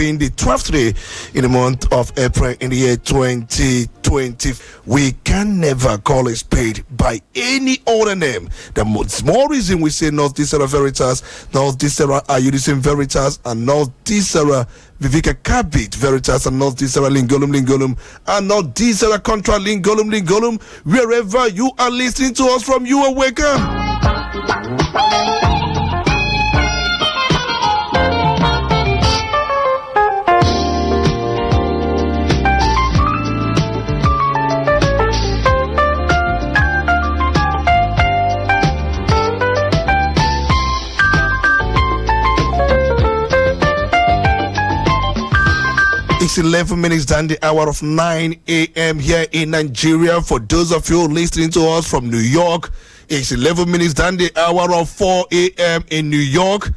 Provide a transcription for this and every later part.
being the 12th day in the month of April in the year 2020. We can never call a spade by any other name. The more reason we say North Dicera Veritas, North Dicera Ayudicin Veritas, and North Dicera Vivika Kabit Veritas, and North Dicera Lingolum, and North Dicera Contra Lingolum. Wherever you are listening to us from, you are welcome. It's 11 minutes than the hour of 9 a.m. here in Nigeria. For those of you listening to us from New York, it's 11 minutes than the hour of 4 a.m. in New York,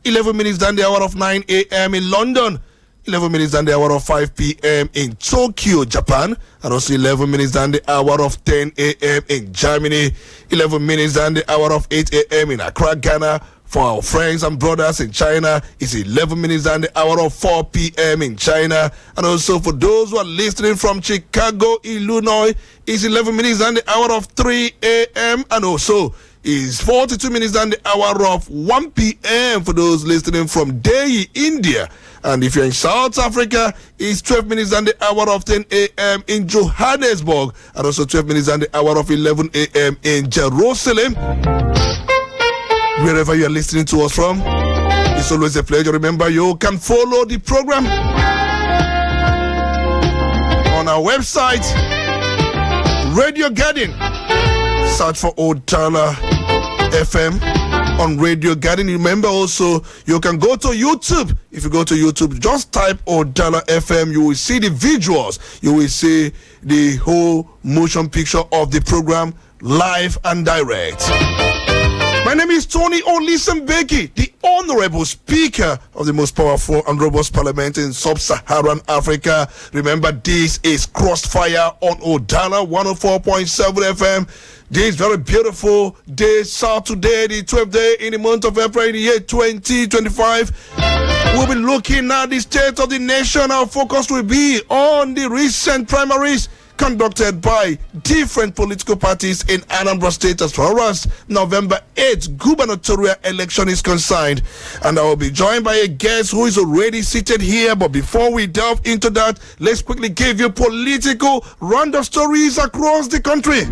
11 minutes than the hour of 9 a.m. in London, 11 minutes than the hour of 5 p.m. in Tokyo, Japan, and also 11 minutes than the hour of 10 a.m. in Germany, 11 minutes than the hour of 8 a.m. in Accra, Ghana. For our friends and brothers in China, it's 11 minutes than the hour of 4 p.m. in China. And also for those who are listening from Chicago, Illinois, it's 11 minutes than the hour of 3 a.m. And also it's 42 minutes than the hour of 1 p.m. for those listening from Delhi, India. And if you're in South Africa, it's 12 minutes than the hour of 10 a.m. in Johannesburg. And also 12 minutes than the hour of 11 a.m. in Jerusalem. Wherever you are listening to us from, it's always a pleasure. Remember, you can follow the program on our website, Radio Garden. Search for Udala FM on Radio Garden. Remember also, you can go to YouTube. If you go to YouTube, just type Udala FM. You will see the visuals. You will see the whole motion picture of the program live and direct. My name is Tony Olisenbeki, the Honorable Speaker of the most powerful and robust parliament in sub-Saharan Africa. Remember, this is Crossfire on Udala 104.7 FM. This very beautiful day, Saturday, the 12th day in the month of April in the year 2025. We'll be looking at the state of the nation. Our focus will be on the recent primaries conducted by different political parties in Anambra State as far as November 8th gubernatorial election is concerned. And I will be joined by a guest who is already seated here. But before we delve into that, let's quickly give you political roundup stories across the country.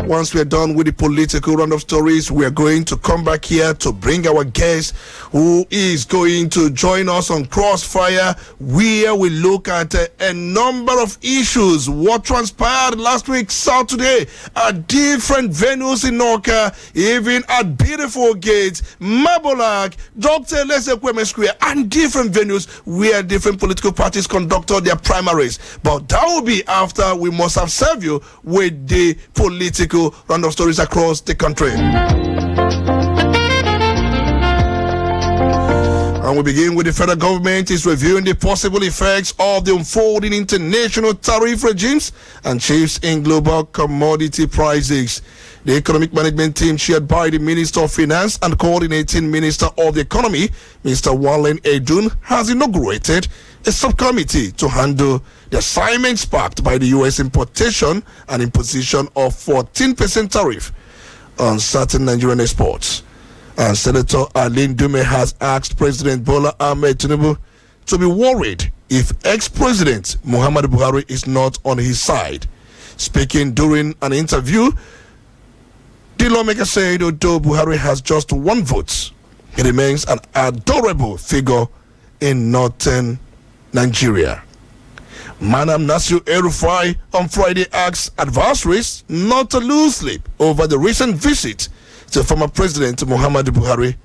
Once we're done with the political roundup stories, we are going to come back here to bring our guest who is going to join us on Crossfire, where we look at a number of issues. What transpired last week, Saturday, at different venues in Noka, even at beautiful gates, Mabolak, Dr. Lesekweme Square, and different venues where different political parties conducted their primaries. But that will be after we must have served you with the political roundup stories across the country. And we begin with the federal government is reviewing the possible effects of the unfolding international tariff regimes and shifts in global commodity prices. The economic management team chaired by the Minister of Finance and coordinating Minister of the Economy, Mr. Wallen Edun, has inaugurated a subcommittee to handle the assignment sparked by the U.S. importation and imposition of 14% tariff on certain Nigerian exports. And Senator Aline Dume has asked President Bola Ahmed Tinubu to be worried if ex-President Muhammadu Buhari is not on his side. Speaking during an interview, the lawmaker said although Buhari has just one vote, he remains an adorable figure in northern Nigeria. Manam Nasir El-Rufai on Friday asked adversaries not to lose sleep over the recent visit to former President Muhammadu Buhari.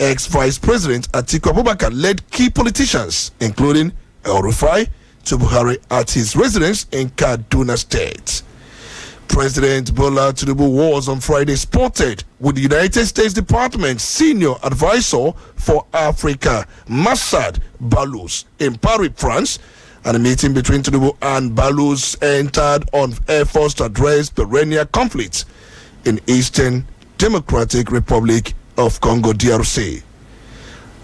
Ex-Vice President Atiku Abubakar led key politicians, including El-Rufai, to Buhari at his residence in Kaduna State. President Bola Tinubu was on Friday spotted with the United States Department's senior advisor for Africa, Massad Balous, in Paris, France. And a meeting between Tinubu and Balous entered on efforts to address perennial conflicts in Eastern Democratic Republic of Congo DRC.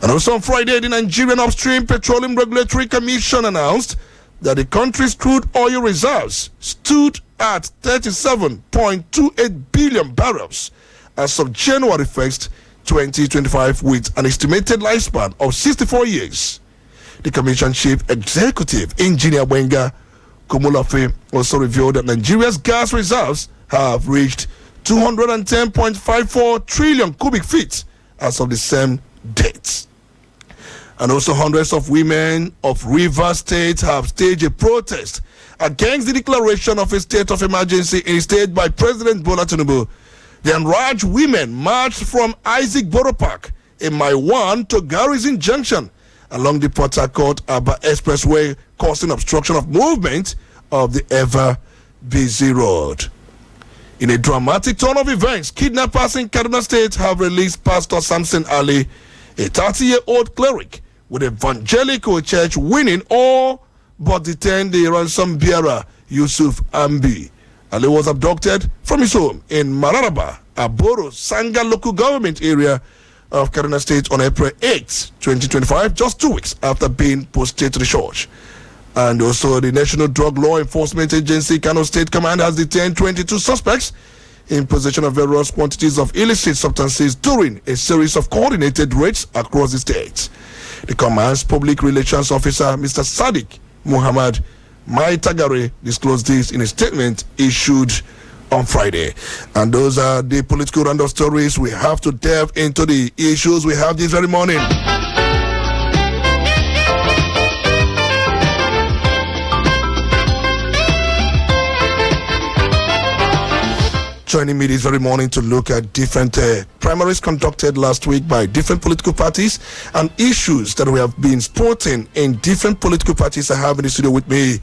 And also on Friday, the Nigerian Upstream Petroleum Regulatory Commission announced that the country's crude oil reserves stood at 37.28 billion barrels as of January 1st, 2025, with an estimated lifespan of 64 years. The Commission Chief Executive Engineer Wenga Komolafe also revealed that Nigeria's gas reserves have reached 210.54 trillion cubic feet as of the same date. And also hundreds of women of Rivers State have staged a protest against the declaration of a state of emergency in the state by President Bola Tinubu. The enraged women marched from Isaac Borough Park in Maiwan to Garrison Junction along the Port Harcourt-Aba Expressway, causing obstruction of movement of the ever-busy road. In a dramatic turn of events, kidnappers in Kaduna State have released Pastor Samson Ali, a 30-year-old cleric with evangelical church, winning all but detained the ransom bearer, Yusuf Ambi. Ali was abducted from his home in Mararaba, Aboro, Sanga local government area of Kaduna State on April 8, 2025, just 2 weeks after being posted to the church. And also the National Drug Law Enforcement Agency, Kano State Command, has detained 22 suspects in possession of various quantities of illicit substances during a series of coordinated raids across the state. The command's public relations officer, Mr. Sadiq Muhammad Maitagare, disclosed this in a statement issued on Friday. And those are the political roundup stories. We have to delve into the issues we have this very morning. Joining me this very morning to look at different primaries conducted last week by different political parties and issues that we have been sporting in different political parties. I have in the studio with me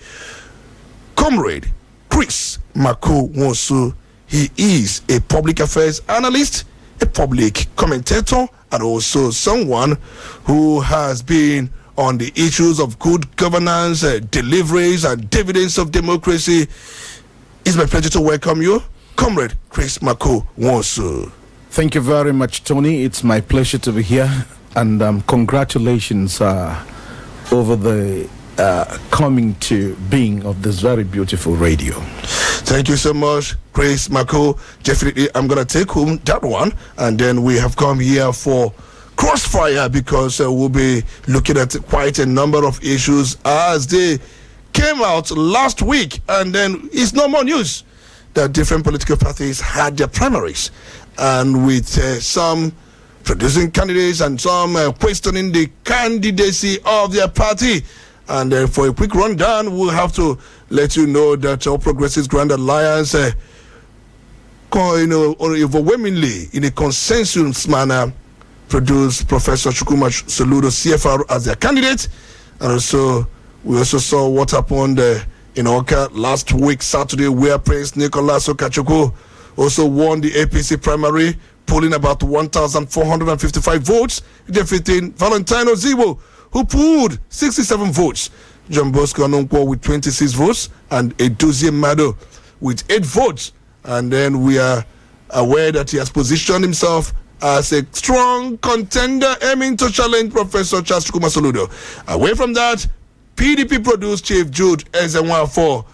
Comrade Chris Mako-Wonsu. He is a public affairs analyst, a public commentator, and also someone who has been on the issues of good governance, deliveries, and dividends of democracy. It's my pleasure to welcome you, Comrade Chris Mako-Wonsu. Thank you very much, Tony. It's my pleasure to be here, and congratulations over the coming to being of this very beautiful radio. Thank you so much, Chris Mako. Definitely, I'm going to take home that one, and then we have come here for Crossfire because we'll be looking at quite a number of issues as they came out last week, and then it's no more news that different political parties had their primaries, and with some producing candidates and some questioning the candidacy of their party. And for a quick rundown, we'll have to let you know that All Progressives Grand Alliance, overwhelmingly in a consensus manner, produced Professor Chukwuma Soludo, CFR, as their candidate. And also, we also saw what happened in Oka last week, Saturday, where Prince Nicholas Okachukwu also won the APC primary, polling about 1,455 votes, defeating Valentino Zibo, who pulled 67 votes. John Bosco Anonkwo with 26 votes, and Edozie Mado with 8 votes. And then we are aware that he has positioned himself as a strong contender aiming to challenge Professor Charles Chukwuma Soludo. Away from that, PDP produced Chief Jude Ezenwafo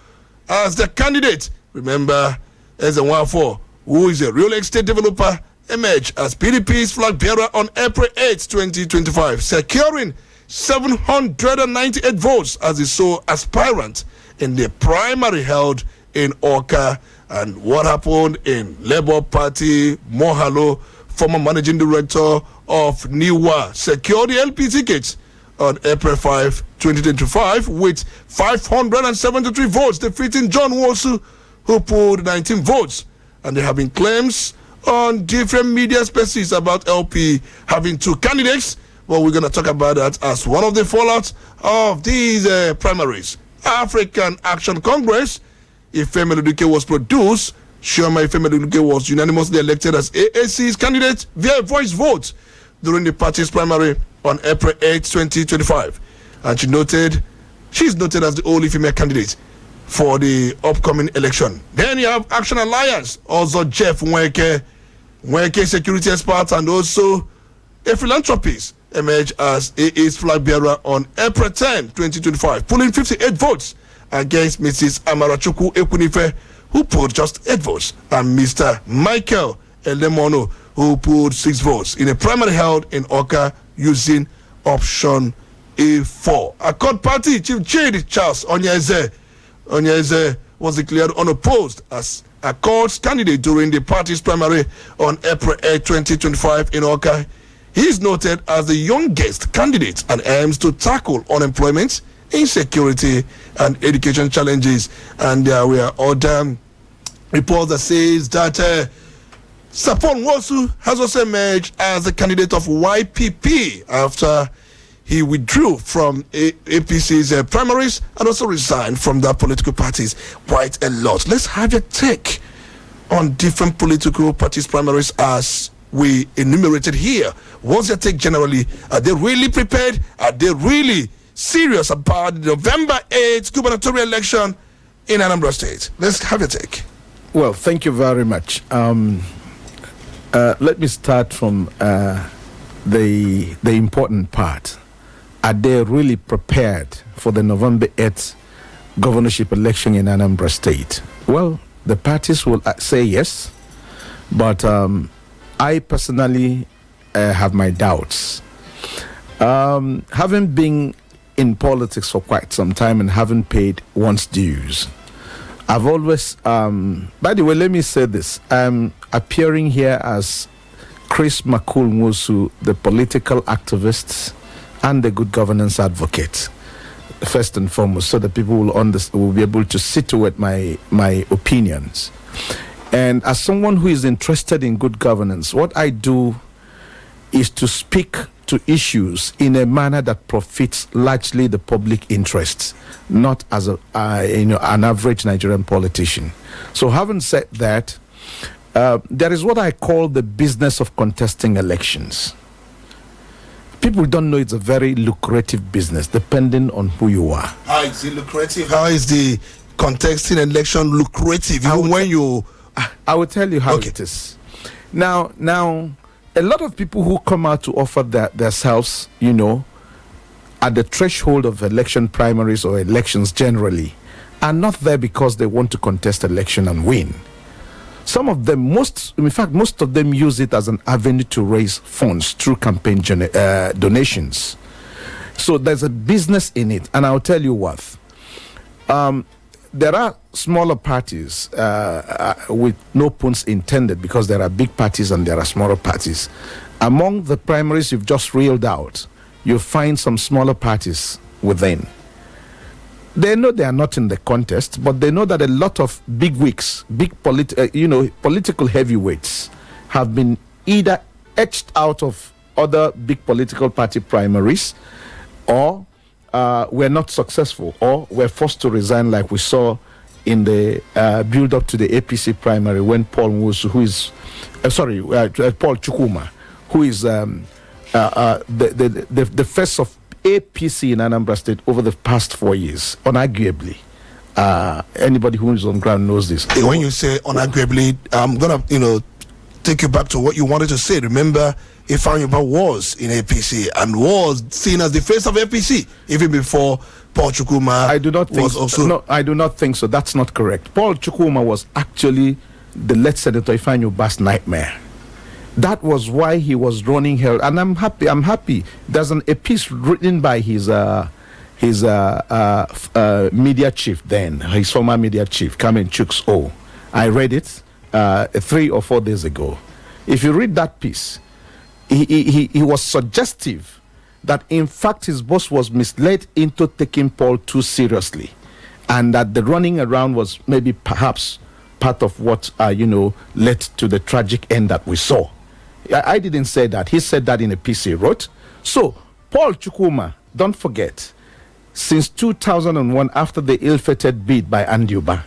as the candidate. Remember, Ezenwafo, who is a real estate developer, emerged as PDP's flag bearer on April 8, 2025, securing 798 votes as the sole aspirant in the primary held in Oka. And what happened in Labour Party, Mohalo, former managing director of Niwa, secured the LP tickets on April 5, 2025, with 573 votes, defeating John Wosu, who pulled 19 votes. And there have been claims on different media spaces about LP having 2 candidates. Well, we're going to talk about that as one of the fallouts of these primaries. African Action Congress, Ifeme Luduke was produced. Chioma Ifeme Luduke was unanimously elected as AAC's candidate via voice vote during the party's primary on April 8, 2025. And she's noted as the only female candidate for the upcoming election. Then you have Action Alliance, also Jeff Nweke, Weke security expert and also a philanthropist, emerged as AA's flag bearer on April 10, 2025, pulling 58 votes against Mrs. Amarachuku Ekunife, who pulled just 8 votes, and Mr. Michael Elemono, who pulled 6 votes in a primary held in Oka using option A4. Accord Party Chief Jade Charles Onyeze was declared unopposed as Accord's candidate during the party's primary on April 8, 2025 in Oka. He is noted as the youngest candidate and aims to tackle unemployment, insecurity, and education challenges. And there were other reports that says that Sapon Wosu has also emerged as the candidate of YPP after he withdrew from APC's primaries and also resigned from the political parties quite a lot. Let's have your take on different political parties' primaries as we enumerated here. What's your take generally? Are they really prepared? Are they really serious about the November 8th gubernatorial election in Anambra State? Let's have your take. Well, thank you very much. Let me start from the important part. Are they really prepared for the November 8th governorship election in Anambra State? Well, the parties will say yes, but I personally have my doubts. Having been in politics for quite some time and having paid one's dues, I've always, by the way, let me say this. I'm appearing here as Chris Makul-Musu, the political activist and the good governance advocate, first and foremost, so that people will be able to situate my opinions. And as someone who is interested in good governance, what I do is to speak to issues in a manner that profits largely the public interest, not as an average Nigerian politician. So having said that, there is what I call the business of contesting elections. People don't know it's a very lucrative business, depending on who you are. How is it lucrative? How is the contesting election lucrative? Even when you... I will tell you how it is. Now, a lot of people who come out to offer themselves, at the threshold of election primaries or elections generally, are not there because they want to contest election and win. Some of them, most of them use it as an avenue to raise funds through campaign donations. So there's a business in it, and I'll tell you what. There are smaller parties with no puns intended, because there are big parties and there are smaller parties. Among the primaries you've just reeled out, you'll find some smaller parties within. They know they are not in the contest, but they know that a lot of big wigs, political heavyweights have been either etched out of other big political party primaries, or were not successful, or were forced to resign, like we saw in the build-up to the APC primary when Paul Chukwuma, who is the face of APC in Anambra State over the past 4 years, unarguably. Anybody who is on ground knows this. When you say unarguably, I'm gonna, take you back to what you wanted to say. Remember, Ifeanyi was in APC and was seen as the face of APC even before Paul Chukwuma. I do not think so. No, I do not think so. That's not correct. Paul Chukwuma was actually the late Senator Ifeanyi nightmare. That was why he was running hell, and I'm happy. There's a piece written by his media chief then, his former media chief, Kamen Chuks O. I read it 3 or 4 days ago. If you read that piece, he was suggestive that in fact his boss was misled into taking Paul too seriously, and that the running around was maybe perhaps part of what led to the tragic end that we saw. I didn't say that. He said that in a piece he wrote. So Paul Chukwuma, don't forget, since 2001, after the ill-fated bid by Andiuba,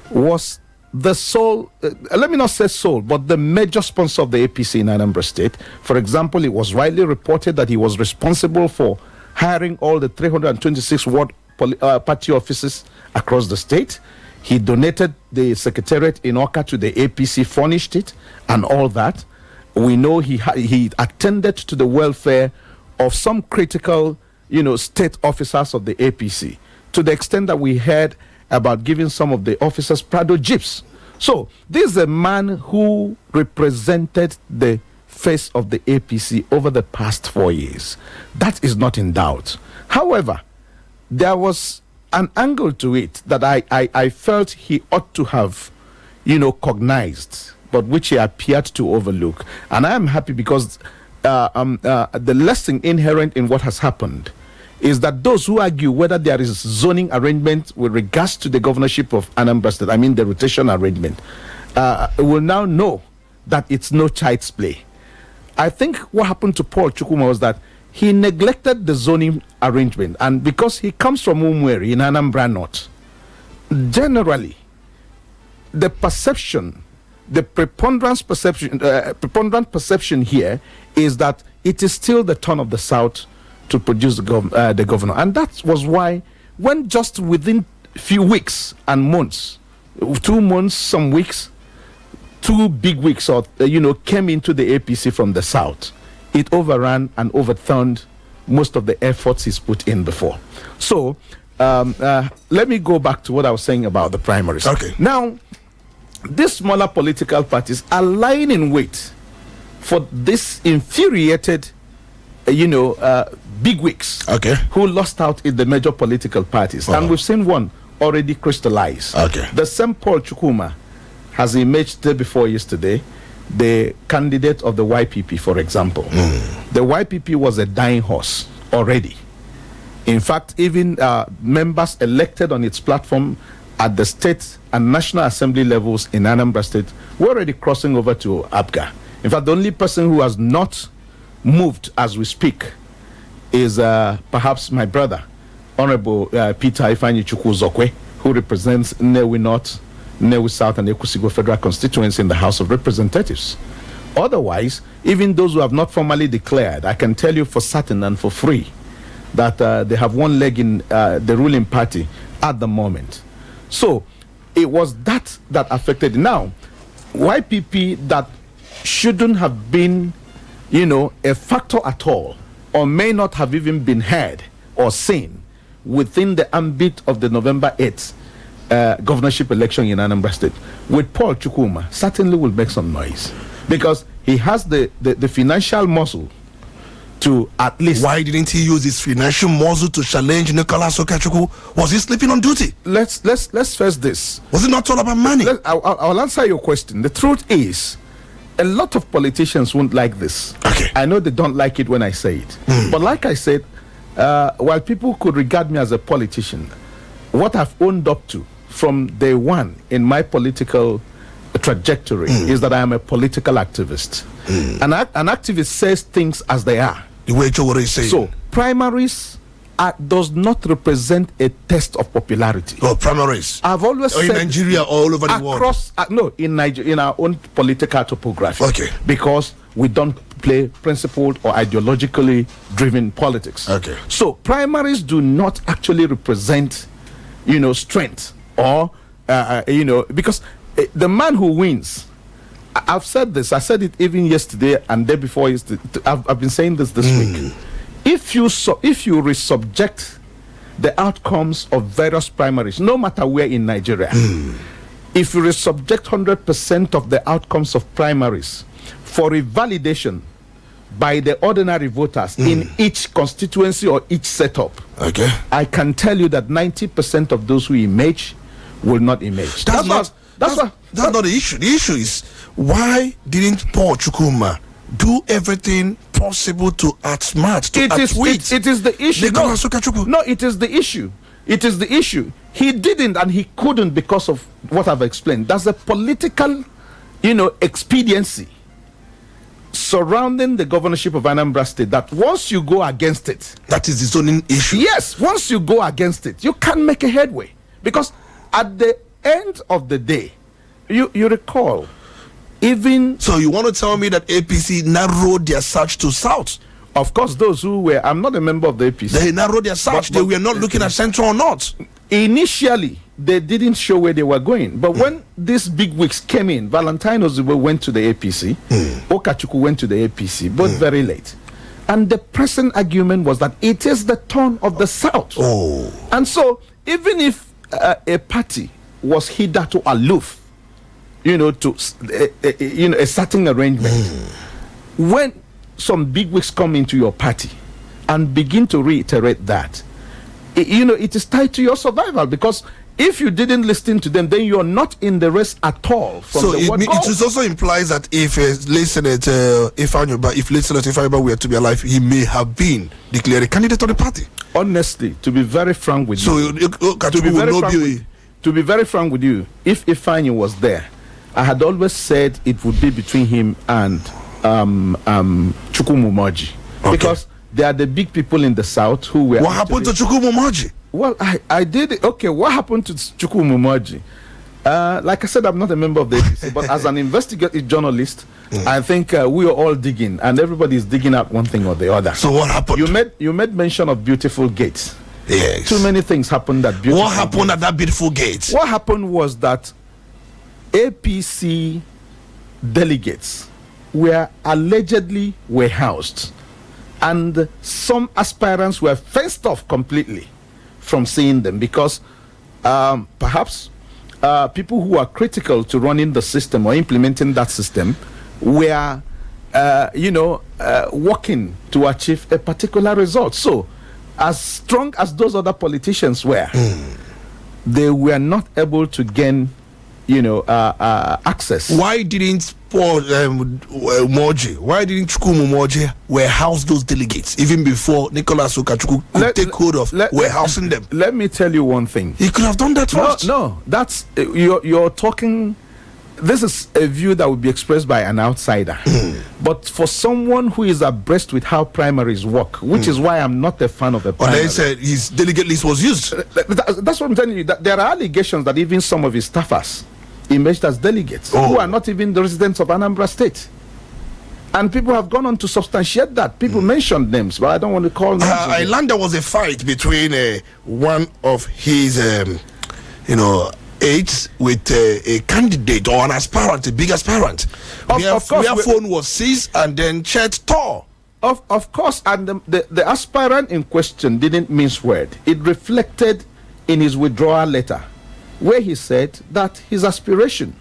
was the sole, let me not say sole, but the major sponsor of the APC in Anambra State. For example, it was widely reported that he was responsible for hiring all the 326 ward party offices across the state. He donated the secretariat in Oka to the APC, furnished it, and all that. We know he attended to the welfare of some critical, state officers of the APC, to the extent that we heard about giving some of the officers Prado jeeps. So this is a man who represented the face of the APC over the past 4 years. That is not in doubt. However, there was an angle to it that I felt he ought to have, cognized, but which he appeared to overlook. And I am happy because the lesson inherent in what has happened is that those who argue whether there is zoning arrangement with regards to the governorship of Anambra State, I mean the rotation arrangement, will now know that it's no child's play. I think what happened to Paul Chukwuma was that he neglected the zoning arrangement, and because he comes from Umweri in Anambra North, generally, the perception, the preponderant perception here is that it is still the turn of the South to produce the governor. And that was why, when just within few weeks and months, 2 months, some weeks, 2 big weeks, came into the APC from the South, it overran and overturned most of the efforts he's put in before. So, let me go back to what I was saying about the primaries. Okay. Now, these smaller political parties are lying in wait for this infuriated, bigwigs, who lost out in the major political parties. And we've seen one already crystallize. The same Paul Chukwuma has emerged day before yesterday, the candidate of the YPP, for example. The YPP was a dying horse already. In fact, even members elected on its platform at the state and national assembly levels in Anambra State were already crossing over to APGA. In fact, the only person who has not moved as we speak is perhaps my brother, Honorable Peter Ifeanyi Chukwuzokwe, who represents Nnewi North, Nnewi South, and Ekusigo Federal Constituency in the House of Representatives. Otherwise, even those who have not formally declared, I can tell you for certain and for free that they have one leg in the ruling party at the moment. So it was that affected. Now, YPP that shouldn't have been, a factor at all, or may not have even been heard or seen within the ambit of the November 8th governorship election in Anambra State, with Paul Chukwuma, certainly will make some noise, because he has the financial muscle to at least... Why didn't he use his financial muscle to challenge Nicholas Okachukwu? Was he sleeping on duty? Let's face this. Was it not all about money? I'll answer your question. The truth is, a lot of politicians won't like this. I know they don't like it when I say it. But like I said, while people could regard me as a politician, what I've owned up to from day one in my political trajectory is that I am a political activist. An activist says things as they are. The way Chowore is saying. So, primaries does not represent a test of popularity. Oh, primaries. I've always said in Nigeria, all over the world. No, in Nigeria, in our own political topography. Okay. Because we don't play principled or ideologically driven politics. Okay. So primaries do not actually represent, strength or, because the man who wins. I've said this. I said it even yesterday and day before yesterday. I've been saying this week. If you resubject the outcomes of various primaries, no matter where in Nigeria, if you resubject 100% of the outcomes of primaries for revalidation by the ordinary voters in each constituency or each setup, I can tell you that 90% of those who emerge will not emerge. That's not the issue. The issue is, why didn't Paul Chukwuma do everything possible to outsmart, to outwit? It is the issue. No, it is the issue. It is the issue. He didn't and he couldn't because of what I've explained. That's a political, expediency surrounding the governorship of Anambra State, that once you go against it... That is the zoning issue. Yes, once you go against it, you can't make a headway. Because at the end of the day, you recall, even... So you want to tell me that APC narrowed their search to South? Of course, those who were... I'm not a member of the APC. They narrowed their search. They were not looking at Central or North. Initially, they didn't show where they were going. But when these big wigs came in, Valentine Ozugbo went to the APC, Okachukwu went to the APC, both very late. And the present argument was that it is the turn of the South. Oh. And so, even if a party was hitherto aloof, to a certain arrangement, when some bigwigs come into your party and begin to reiterate that, it is tied to your survival, because if you didn't listen to them, then you're not in the race at all. So it also implies that if listener Ifeanyi were to be alive, he may have been declared a candidate of the party. Honestly, to be very frank with you, to be very frank with you, if Ifeanyi was there, I had always said it would be between him and Chukwumumoji, because they are the big people in the South who were. What happened to Chukwumumoji? Well, I did it. Okay, what happened to Chukwumumoji? Like I said, I'm not a member of the APC, but as an investigative journalist, I think we are all digging, and everybody is digging out one thing or the other. So what happened? You made mention of Beautiful Gate. Yes. Too many things happened at Beautiful. What happened at that Beautiful Gate? What happened was that APC delegates were allegedly housed, and some aspirants were fenced off completely from seeing them, because perhaps people who are critical to running the system or implementing that system were working to achieve a particular result. So as strong as those other politicians were, they were not able to gain access. Why didn't Chukwumumoji warehouse those delegates even before Nicholas Okachukwu could take hold of warehousing them? Let me tell you one thing. He could have done that first. No, that's you're talking. This is a view that would be expressed by an outsider. But for someone who is abreast with how primaries work, which is why I'm not a fan of the primary. They said his delegate list was used. That's what I'm telling you. That there are allegations that even some of his staffers emerged as delegates who are not even the residents of Anambra State. And people have gone on to substantiate that. People mentioned names, but I don't want to call names. I learned there was a fight between one of his, aides with a candidate or an aspirant, a big aspirant. Where phone was seized and then chat tore. Of course, and the aspirant in question didn't mince word. It reflected in his withdrawal letter, where he said that his aspiration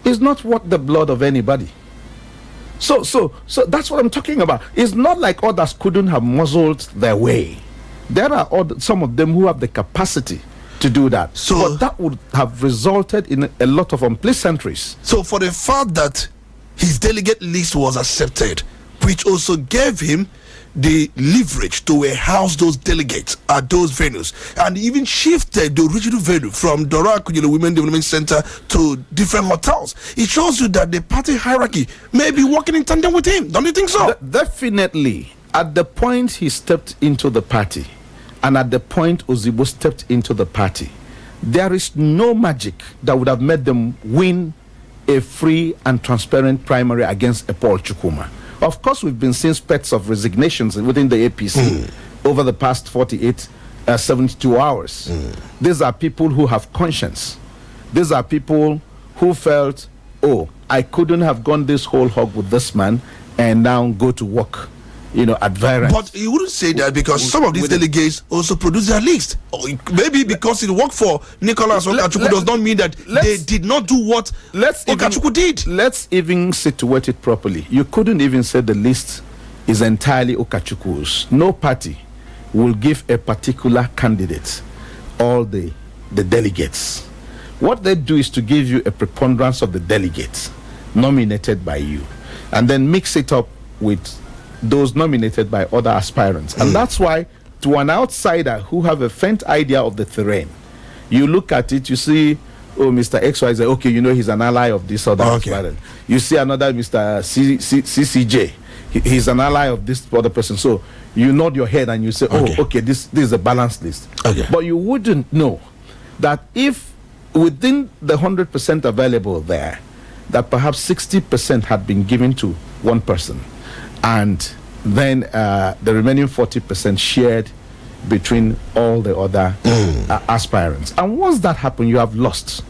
is not worth the blood of anybody. So that's what I'm talking about. It's not like others couldn't have muzzled their way. There are some of them who have the capacity to do that. But that would have resulted in a lot of unpleasantries. So for the fact that his delegate list was accepted, which also gave him the leverage to house those delegates at those venues, and even shifted the original venue from Dora Women Development Center to different hotels. It shows you that the party hierarchy may be working in tandem with him. Don't you think so? Definitely. At the point he stepped into the party, and at the point Ozigbo stepped into the party, there is no magic that would have made them win a free and transparent primary against a Paul Chukwuma. Of course, we've been seeing spects of resignations within the APC over the past 72 hours. These are people who have conscience. These are people who felt, I couldn't have gone this whole hog with this man and now go to work, at variance. But you wouldn't say that, because some of these delegates also produce their list. Maybe because it worked for Nicholas Okachukwu does not mean that they did not do what Okachukwu did. Let's even situate it properly. You couldn't even say the list is entirely Okachukwu's. No party will give a particular candidate all the delegates. What they do is to give you a preponderance of the delegates nominated by you, and then mix it up with those nominated by other aspirants. And that's why, to an outsider who have a faint idea of the terrain, you look at it, you see, Mr. XYZ, okay, he's an ally of this other aspirant. You see another Mr. CCJ, he's an ally of this other person. So you nod your head and you say, okay, this is a balanced list. But you wouldn't know that if within the 100% available there, that perhaps 60% had been given to one person, and then the remaining 40% shared, between all the other aspirants. And once that happens, you have lost.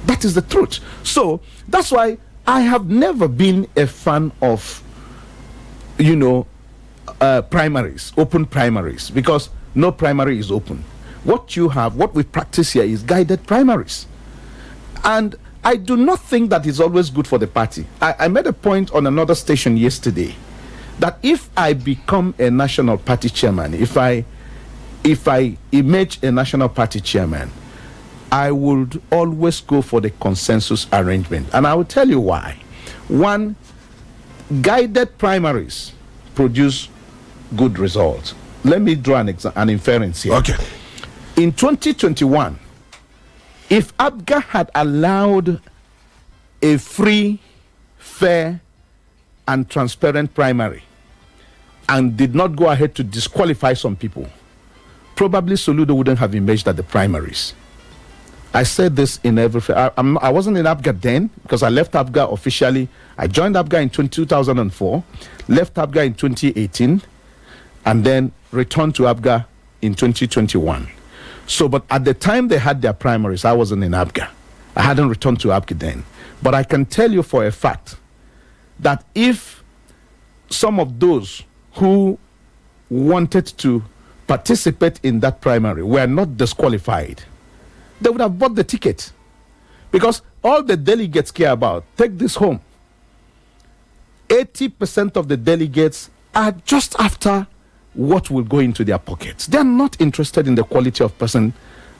That is the truth. So that's why I have never been a fan of, primaries, open primaries, because no primary is open. What we practice here is guided primaries. And I do not think that is always good for the party. I made a point on another station yesterday that if I become a national party chairman, if I emerge a national party chairman, I would always go for the consensus arrangement. And I will tell you why. One, guided primaries produce good results. Let me draw an inference here. Okay. In 2021, if ABGA had allowed a free, fair, and transparent primary and did not go ahead to disqualify some people, probably Soludo wouldn't have emerged at the primaries. I said this in every... I wasn't in ABGA then because I left ABGA officially. I joined ABGA in 2004, left ABGA in 2018, and then returned to ABGA in 2021. So, but at the time they had their primaries, I wasn't in ABGA. I hadn't returned to ABGA then. But I can tell you for a fact that if some of those who wanted to participate in that primary were not disqualified, they would have bought the ticket. Because all the delegates care about, take this home, 80% of the delegates are just after what will go into their pockets. They are not interested in the quality of person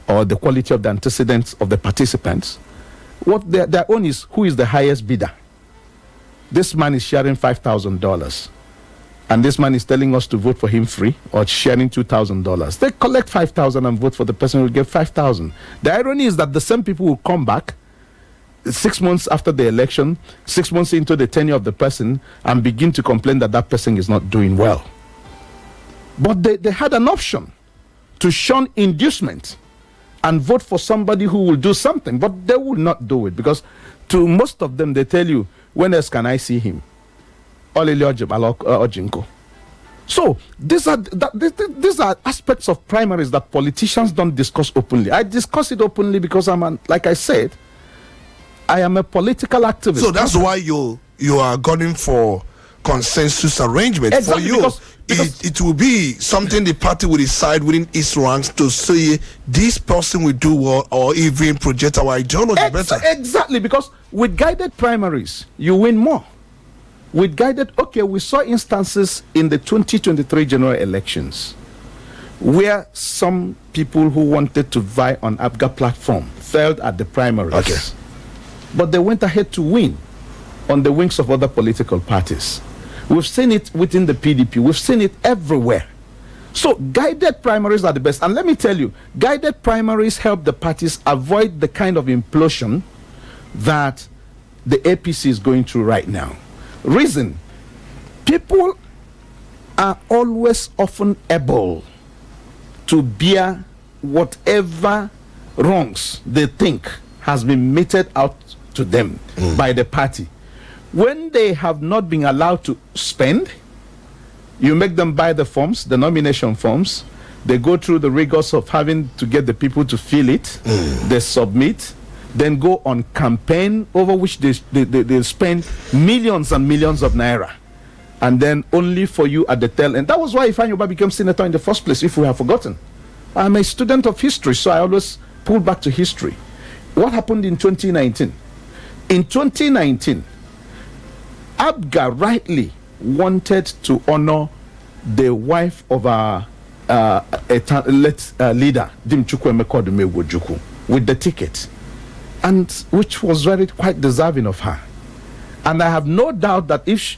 or the quality of the antecedents of the participants. What their own is, who is the highest bidder? This man is sharing $5,000. And this man is telling us to vote for him free or sharing $2,000. They collect $5,000 and vote for the person who will get $5,000. The irony is that the same people will come back 6 months after the election, 6 months into the tenure of the person, and begin to complain that that person is not doing well. But they had an option to shun inducement and vote for somebody who will do something, but they will not do it because to most of them, they tell you, when else can I see him? So these are aspects of primaries that politicians don't discuss openly. I discuss it openly because like I said, I am a political activist. So that's why you are gunning for consensus arrangement. Exactly, for you. Because it will be something the party will decide within its ranks to say this person will do well or even project our ideology better. Exactly, because with guided primaries, you win more. With guided, we saw instances in the 2023 general elections where some people who wanted to vie on ABGA platform failed at the primaries. Okay. But they went ahead to win on the wings of other political parties. We've seen it within the PDP. We've seen it everywhere. So guided primaries are the best. And let me tell you, guided primaries help the parties avoid the kind of implosion that the APC is going through right now. Reason, people are always often able to bear whatever wrongs they think has been meted out to them by the party. When they have not been allowed to spend, you make them buy the forms, the nomination forms. They go through the rigors of having to get the people to fill it. They submit, then go on campaign over which they spend millions and millions of naira. And then only for you at the tail end. That was why Ifeanyi became senator in the first place, if we have forgotten. I'm a student of history, so I always pull back to history. What happened in 2019? In 2019, ABGA rightly wanted to honor the wife of our late leader, Dimchukwu Emeka Ojukwu, with the ticket, and which was quite deserving of her. And I have no doubt that if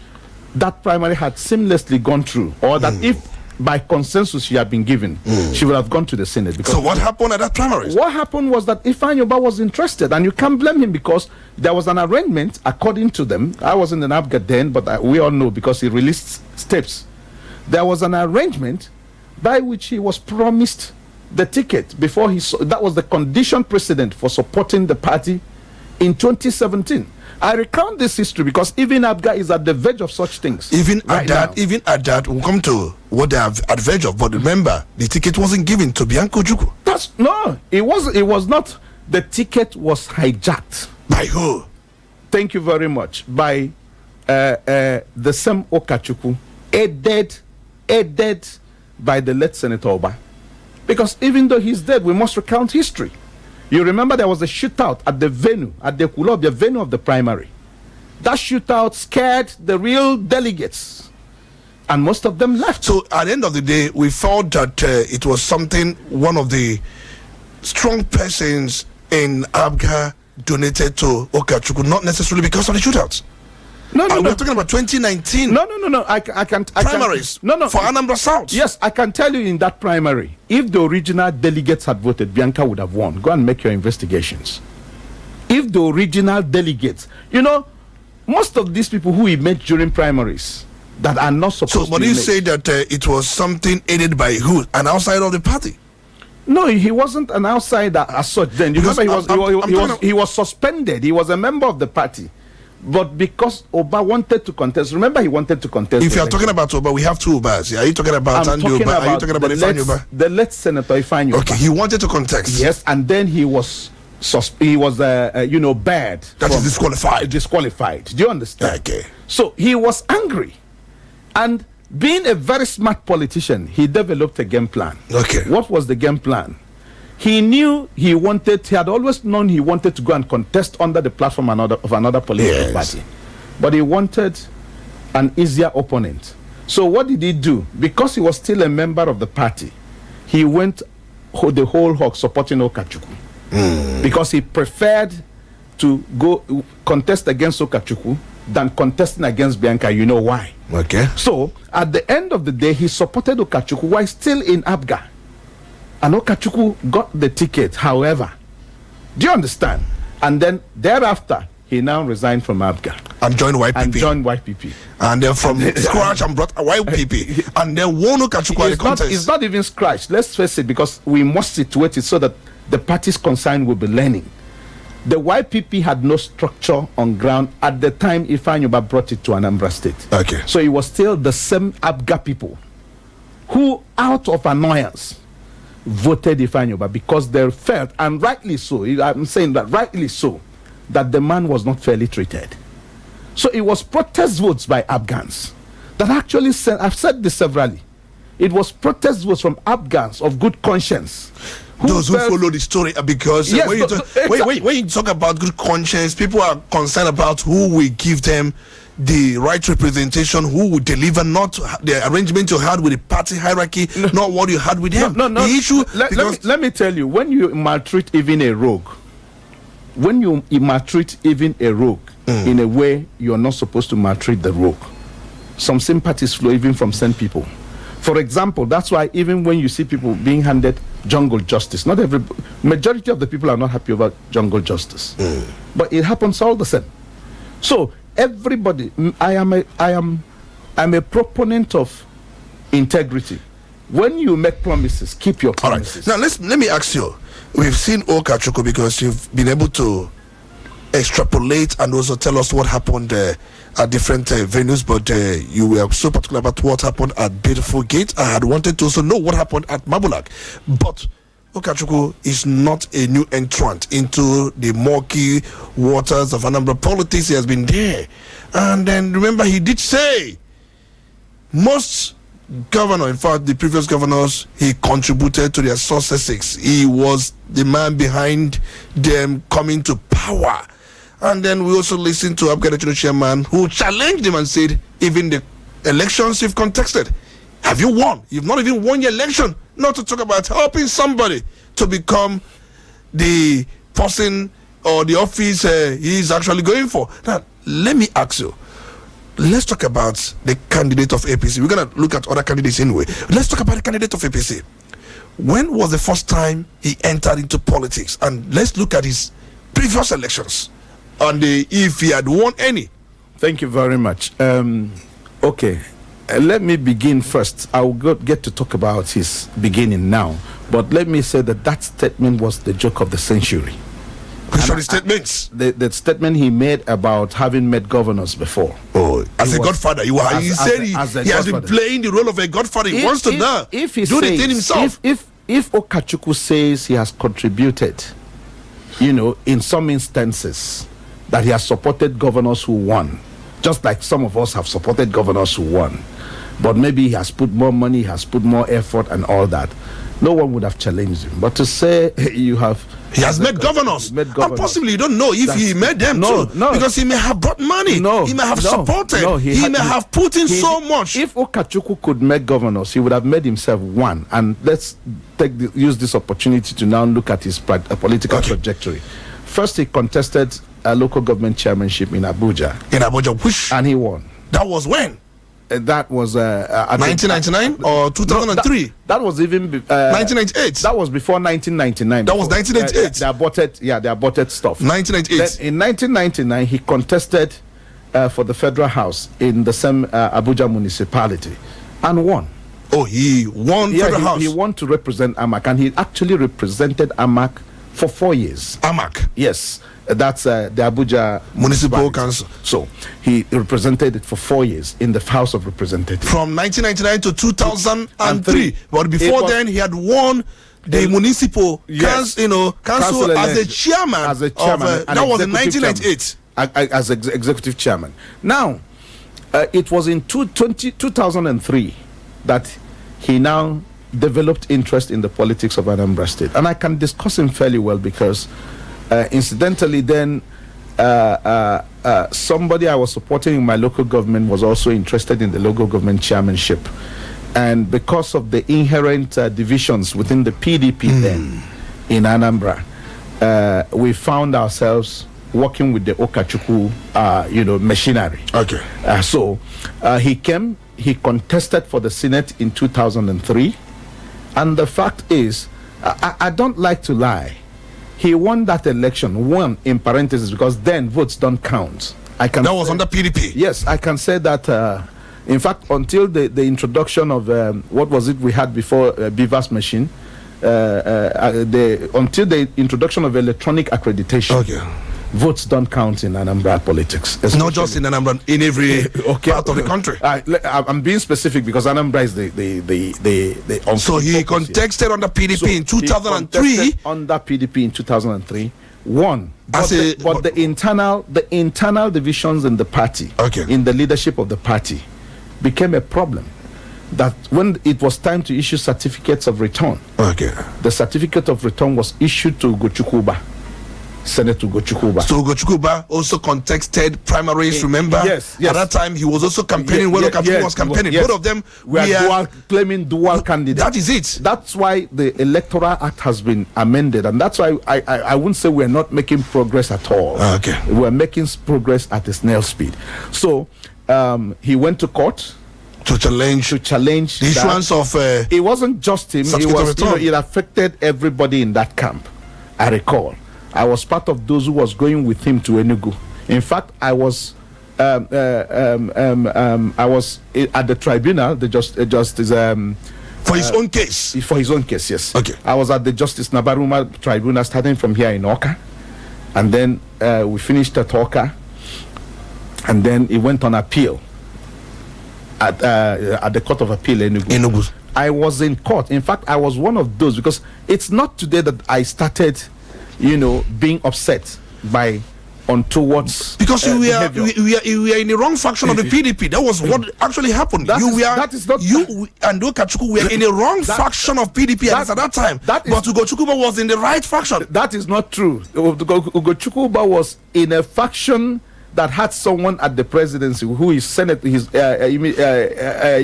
that primary had seamlessly gone through, or that if by consensus she had been given, she would have gone to the Senate. So what happened at that primary? What happened was that Ifeanyi was interested, and you can't blame him because there was an arrangement according to them. I wasn't in ABGA then, but we all know because he released steps. There was an arrangement by which he was promised the ticket before that was the condition precedent for supporting the party in 2017. I recount this history because even Abga is at the verge of such things. Even right at that, we'll come to what they have at verge of. But remember, the ticket wasn't given to Bianco Juku. It was not. The ticket was hijacked. By who? Thank you very much. By the same Okachuku, aided by the late Senator Oba. Because even though he's dead, we must recount history. You remember there was a shootout at the venue, at the Kulob, the venue of the primary. That shootout scared the real delegates, and most of them left. So at the end of the day, we thought that it was something one of the strong persons in Abga donated to Okachuku, not necessarily because of the shootouts. No. We're talking about 2019. No. I can't. Primaries. No. For Anambra South. Yes, I can tell you in that primary, if the original delegates had voted, Bianca would have won. Go and make your investigations. If the original delegates, most of these people who he met during primaries that are not supposed to. So, but you say that it was something aided by who? An outsider of the party? No, he wasn't an outsider as such. Then you remember he was suspended. He was a member of the party. But because Oba wanted to contest, remember he wanted to contest. If you are talking about Oba, we have two Obas. Are you talking about Andy Oba? Are you talking about Ifeanyi Oba? The late Senator Ifeanyi Oba. Okay, he wanted to contest. Yes, and then he was bad. That is disqualified. Disqualified. Do you understand? Okay. So he was angry, and being a very smart politician, he developed a game plan. Okay. What was the game plan? He knew he had always known he wanted to go and contest under the platform of another political party. But he wanted an easier opponent. So what did he do? Because he was still a member of the party, he went the whole hog supporting Okachuku. Because he preferred to go contest against Okachuku than contesting against Bianca. You know why? Okay. So at the end of the day, he supported Okachuku while still in Abga. And Okachuku got the ticket, however. Do you understand? And then thereafter, he now resigned from Abga. And joined YPP. And then from scratch and brought YPP. And then won Okachuku at the contest. It's not even scratch. Let's face it, because we must situate it so that the parties concerned will be learning. The YPP had no structure on ground at the time Ifeanyi Oba brought it to Anambra State. Okay. So it was still the same Abga people who, out of annoyance, voted Ifeanyi Oba because they felt, and rightly so, I'm saying that rightly so, that the man was not fairly treated. So it was protest votes by Afghans that actually said, I've said this severally, it was protest votes from Afghans of good conscience. Those who follow the story, because yes, when you talk about good conscience, people are concerned about who will give them the right representation, who will deliver, not the arrangement you had with the party hierarchy, not what you had with them. No. The issue. Let me tell you, when you maltreat even a rogue, in a way you're not supposed to maltreat the rogue, some sympathies flow even from sane people. For example, that's why even when you see people being handed jungle justice, majority of the people are not happy about jungle justice, but it happens all the same. So everybody, I'm a proponent of integrity. When you make promises, keep your promises. All right. Now let me ask you. We've seen Okachuku because you've been able to extrapolate and also tell us what happened at different venues, but you were so particular about what happened at Beautiful Gate. I had wanted to also know what happened at Mabulak, but Okachuku is not a new entrant into the murky waters of Anambra politics. He has been there, and then remember he did say most governor, in fact the previous governors, he contributed to their successes. He was the man behind them coming to power. And then we also listened to Abga National Chairman who challenged him and said, even the elections you've contested, have you won? You've not even won your election. Not to talk about helping somebody to become the person or the office he's actually going for. Now, let me ask you. Let's talk about the candidate of APC. We're going to look at other candidates anyway. Let's talk about the candidate of APC. When was the first time he entered into politics? And let's look at his previous elections and if he had won any. Thank you very much. Okay, let me begin first. I will get to talk about his beginning now. But let me say that statement was the joke of the century. Which are the statements? The statement he made about having met governors before. Oh, as a godfather. He said he has been playing the role of a godfather. He wants to do the thing himself. If Okachukwu says he has contributed, in some instances, that he has supported governors who won, just like some of us have supported governors who won, but maybe he has put more money, he has put more effort and all that, no one would have challenged him. But to say he has met governors, and possibly you don't know if he met them too, because he may have brought money, he may have supported, he may have put in so much. If Okachukwu could make governors, he would have made himself one. And let's use this opportunity to now look at his political trajectory. First, he contested a local government chairmanship in Abuja. And he won. That was when? That was 1999 or 2003. That was even 1998. That was before 1999. That was 1998. They aborted stuff. 1998. Then in 1999, he contested for the federal house in the same Abuja municipality and won. Oh, he won federal house. He won to represent Amak, and he actually represented Amak for 4 years. Amak? Yes. That's the Abuja Municipal Council. So he represented it for 4 years in the House of Representatives. From 1999 to 2003. But before then, he had won the municipal council as a chairman. That was in 1998. As executive chairman. Now, it was in 2003 that he now developed interest in the politics of Anambra State. And I can discuss him fairly well because incidentally, then somebody I was supporting in my local government was also interested in the local government chairmanship. And because of the inherent divisions within the PDP then in Anambra, we found ourselves working with the Okachukwu, machinery. Okay. So he came, he contested for the Senate in 2003. And the fact is, I don't like to lie. He won that election, won in parentheses, because then votes don't count. That was under PDP? Yes, I can say that, in fact, until the introduction of, what was it we had before Beaver's machine, until the introduction of electronic accreditation, votes don't count in Anambra politics. Not just in Anambra, in every part of the country. I'm being specific because Anambra is the so he contested under PDP in 2003. Under PDP in 2003, won. But the internal divisions in the party, in the leadership of the party, became a problem. That when it was time to issue certificates of return, the certificate of return was issued to Ugochukwu. Senator Ugochukwu. So Ugochukwu also contested primaries, remember? Yes. At that time, he was also campaigning when Okachukwu was campaigning. Both of them were claiming dual candidates. That is it. That's why the Electoral Act has been amended. And that's why I wouldn't say we're not making progress at all. We're making progress at a snail speed. So he went to court. To challenge the issuance of it wasn't just him. It affected everybody in that camp. I recall. I was part of those who was going with him to Enugu. In fact, I was at the tribunal, the justice for his own case. For his own case, yes. Okay. I was at the Justice Nabaruma tribunal, starting from here in Oka, and then we finished at Oka, and then it went on appeal at the Court of Appeal Enugu. I was in court. In fact, I was one of those, because it's not today that I started being upset by untowards because we are in the wrong faction of the PDP. That was what actually happened. You and Okachukwu were in the wrong faction of PDP at that time. But Ugochukwu was in the right faction. That is not true. Ugochukwu was in a faction that had someone at the presidency who is his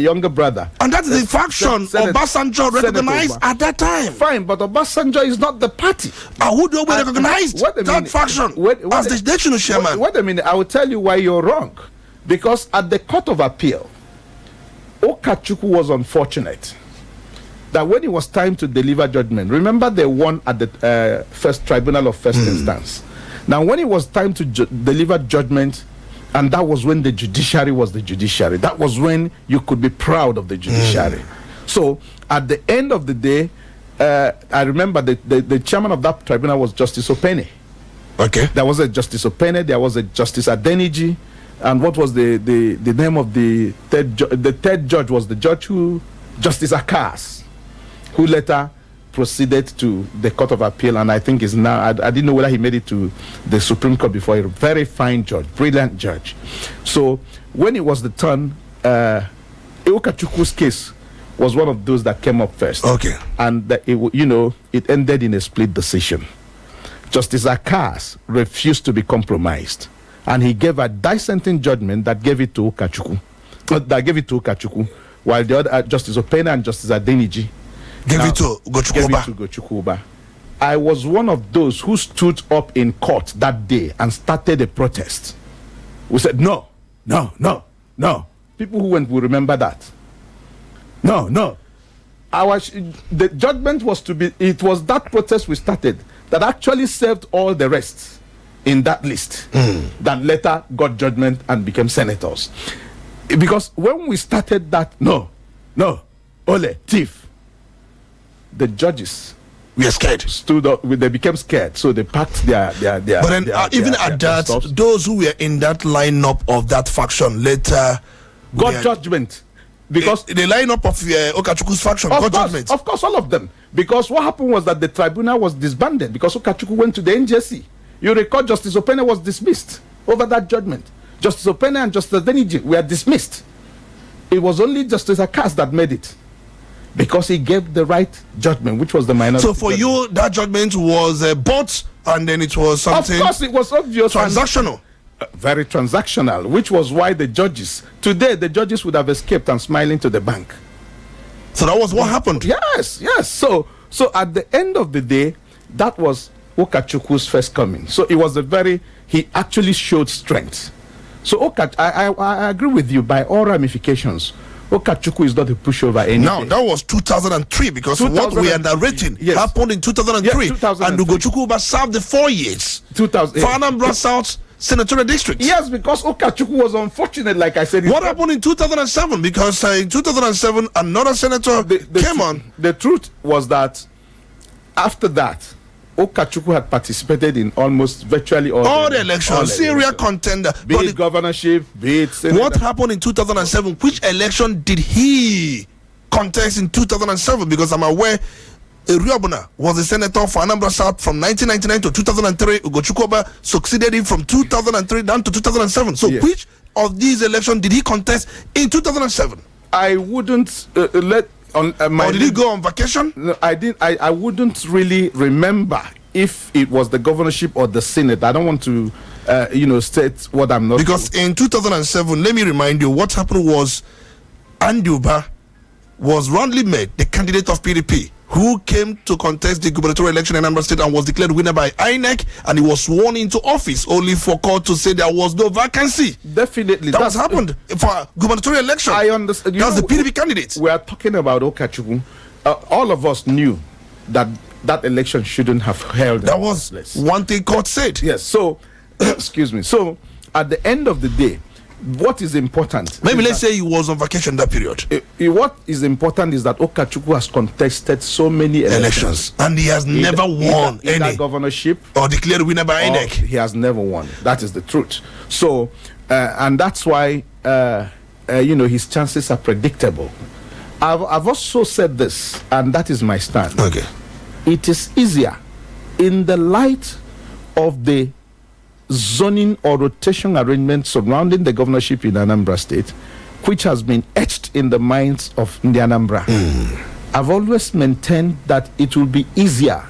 younger brother. And that is the faction Obasanjo recognized at that time. Fine, but Obasanjo is not the party. Who do we recognize that faction as the national chairman? Wait a minute, I will tell you why you're wrong. Because at the Court of Appeal, Okachukwu was unfortunate that when it was time to deliver judgment, remember they won at the first tribunal of first instance. Now, when it was time to deliver judgment, and that was when the judiciary was the judiciary, that was when you could be proud of the judiciary. So, at the end of the day, I remember the chairman of that tribunal was Justice Opene. Okay. There was a Justice Opene, there was a Justice Adeniji, and what was the name of the third judge was the judge who, Justice Akas, who later proceeded to the Court of Appeal, and I think is now, I didn't know whether he made it to the Supreme Court before. A very fine judge, brilliant judge. So when it was the turn, Okachukwu's case was one of those that came up first. Okay. And it ended in a split decision. Justice Akas refused to be compromised, and he gave a dissenting judgment that gave it to Okachukwu, while the other Justice Opena and Justice Adeniji gave it to Gochukwuba. I was one of those who stood up in court that day and started a protest. We said, no. People who went will remember that. No. The judgment was it was that protest we started that actually served all the rest in that list that later got judgment and became senators. Because when we started that, Ole, thief, the judges were scared. Stood up, they became scared, so they packed their but then even at that, stuff. Those who were in that lineup of that faction later got judgment. Because the lineup of Okachukwu's faction got judgment. Of course, all of them. Because what happened was that the tribunal was disbanded because Okachukwu went to the NJC. You recall Justice Opene was dismissed over that judgment. Justice Opene and Justice Deniji were dismissed. It was only Justice Akas that made it, because he gave the right judgment, which was the minority. So for you, that judgment was bought, and then it was something. Of course, it was obvious. Transactional. Very transactional, which was why the judges would have escaped and smiling to the bank. So that was what happened. Yes. So at the end of the day, that was Okachukwu's first coming. So it was he actually showed strength. So I agree with you by all ramifications. Okachukwu is not a pushover anymore. Now, that was 2003, because what we are narrating happened in 2003. And Ugochukwu served the 4 years. 2008. For Anambra South Senatorial District. Yes, because Okachukwu was unfortunate, like I said. What happened in 2007? Because in 2007, another senator came on. The truth was that after that, Okachukwu had participated in almost virtually all the elections. Serious contender. Be it governorship, be it senator. What happened in 2007? Which election did he contest in 2007? Because I'm aware Riobuna was a senator for Anambra South from 1999 to 2003. Ugochukwu succeeded him from 2003 down to 2007. So which of these elections did he contest in 2007? I wouldn't or did he go on vacation? No, I didn't. I wouldn't really remember if it was the governorship or the Senate. I don't want to, state what I'm not. Because in 2007, let me remind you, what happened was Anduba was roundly made the candidate of PDP, who came to contest the gubernatorial election in Anambra State and was declared winner by INEC, and he was sworn into office only for court to say there was no vacancy. Definitely. That's happened for gubernatorial election. I understand. That's the PDP candidate. We are talking about Okachukwu. All of us knew that election shouldn't have held. That was one thing court said. Yes. So, excuse me. So, at the end of the day, what is important? Maybe let's say he was on vacation that period. What is important is that Okachukwu has contested so many elections, and he has never won any governorship or declared winner by INEC. He has never won. That is the truth. So, and that's why his chances are predictable. I've also said this, and that is my stand. Okay, it is easier in the light of the zoning or rotation arrangement surrounding the governorship in Anambra State, which has been etched in the minds of the Anambra. I've always maintained that it will be easier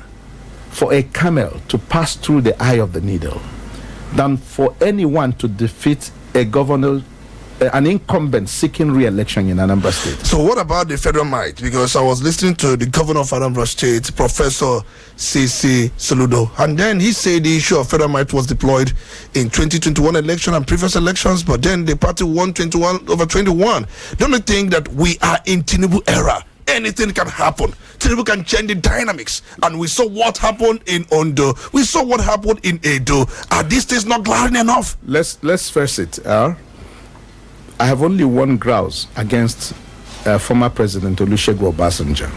for a camel to pass through the eye of the needle than for anyone to defeat a governor, an incumbent seeking re-election in Anambra State. So what about the federal might? Because I was listening to the governor of Anambra State, Professor C.C. Soludo, and then he said the issue of federal might was deployed in 2021 election and previous elections, but then the party won 21 over 21. Don't you think that we are in Tinubu era? Anything can happen. Tinubu can change the dynamics, and we saw what happened in Ondo. We saw what happened in Edo. Are these things not glaring enough? Let's face it, I have only one grouse against former President Olusegun Obasanjo,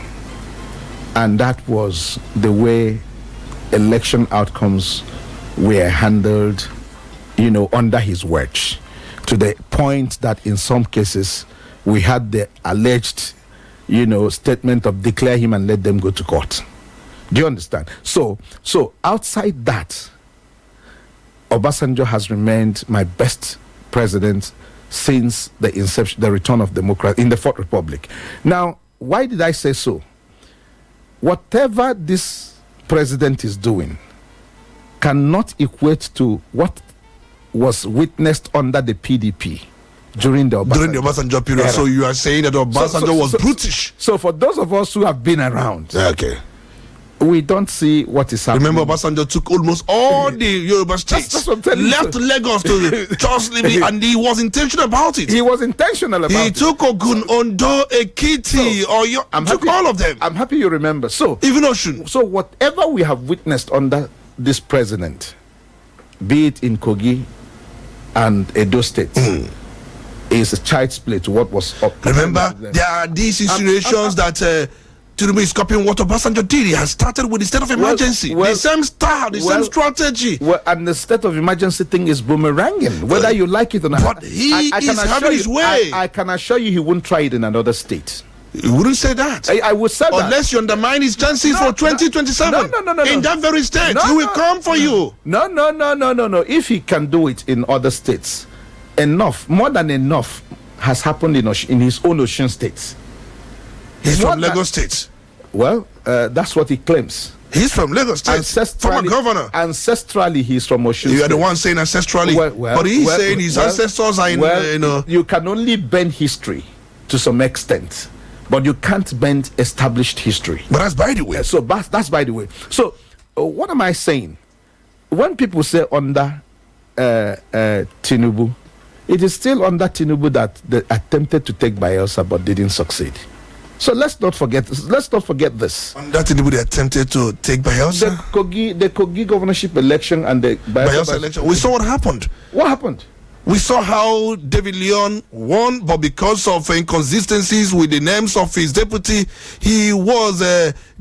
and that was the way election outcomes were handled, under his watch, to the point that in some cases we had the alleged, statement of declare him and let them go to court. Do you understand? So outside that, Obasanjo has remained my best president since the inception, the return of democracy in the Fourth Republic. Now, why did I say so? Whatever this president is doing cannot equate to what was witnessed under the PDP during the Obasanjo period. So you are saying that Obasanjo was brutish. So for those of us who have been around, okay, we don't see what is happening. Remember, Obasanjo took almost all the Yoruba states, left Lagos to just leave it, and he was intentional about it. He was intentional about it. He took Ogun, Ondo, Ekiti, took all of them. I'm happy you remember. So even Oshun. So whatever we have witnessed under this president, be it in Kogi and Edo State, is a child's play to what was up. Remember, there are these insinuations that Tinubu is copying what Obasanjo did. He has started with the state of emergency. The same style, the same strategy. And the state of emergency thing is boomeranging, whether you like it or not. But he is having his way. I can assure you he won't try it in another state. You wouldn't say that. I would say that. Unless you undermine his chances for 2027. No. In that very state, he will come for you. No. If he can do it in other states, more than enough has happened in his own Ocean states. He's from Lagos State. Well, that's what he claims. He's from Lagos State. Former governor. Ancestrally, he's from Osun State. You are the one saying ancestrally. But he's saying his ancestors are in. You can only bend history to some extent, but you can't bend established history. But that's by the way. So that's by the way. So what am I saying? When people say under Tinubu, it is still under Tinubu that they attempted to take Bayelsa but didn't succeed. So let's not forget this. Under Tinubu, they attempted to take Bayelsa. The Kogi governorship election and the Bayelsa election. We saw what happened. What happened? We saw how David Leon won, but because of inconsistencies with the names of his deputy, he was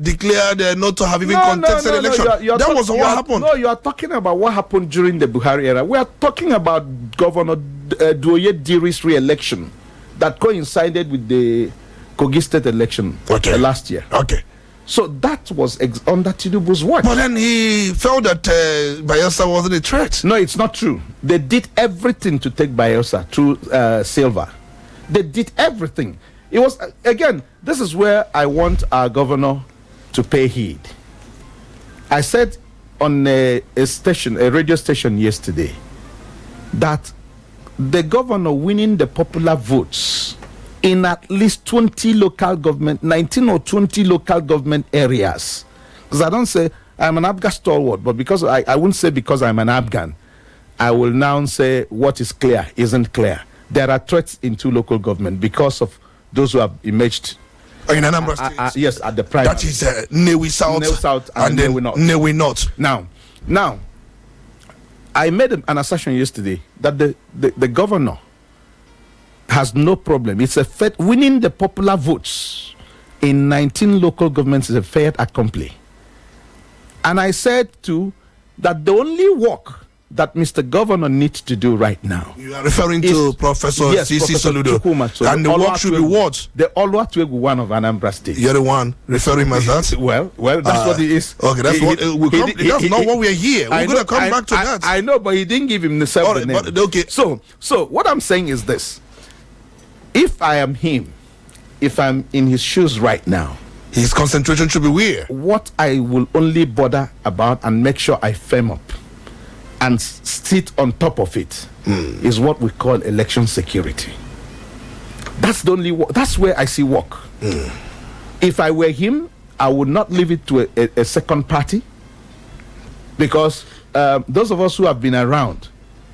declared not to have even contested election. That was what happened. No, you are talking about what happened during the Buhari era. We are talking about Governor Duoye Diri's re-election that coincided with the Kogi State election last year. Okay. So that was under Tinubu's watch. But then he felt that Bayelsa wasn't a threat. No, it's not true. They did everything to take Bayelsa through Silva. They did everything. It was, again, this is where I want our governor to pay heed. I said on a radio station yesterday, that the governor winning the popular votes in at least 20 local government, 19 or 20 local government areas. Because I don't say I'm an Afghan stalwart, but because I wouldn't say because I'm an Afghan, I will now say what is clear isn't clear. There are threats in two local government because of those who have emerged. In Anambra State? Yes, at the primary. That is Newi South and then Newi North. Now, I made an assertion yesterday that the governor has no problem. It's a fait winning the popular votes in 19 local governments is a fait accompli. And I said too that the only work that Mr. Governor needs to do right now. You are referring to Professor C.C. Soludo. And the work should be what? The Oluwatuegu one of Anambra State. You're the one referring as that? Well, that's what it is. Okay, that's that's not what we're here. We're going to come back to that. I know, but he didn't give himself the name. But, okay. So what I'm saying is this. If I am him, if I'm in his shoes right now, his concentration should be where? What I will only bother about and make sure I firm up and sit on top of it is what we call election security. That's the only that's where I see work. If I were him, I would not leave it to a second party, because those of us who have been around,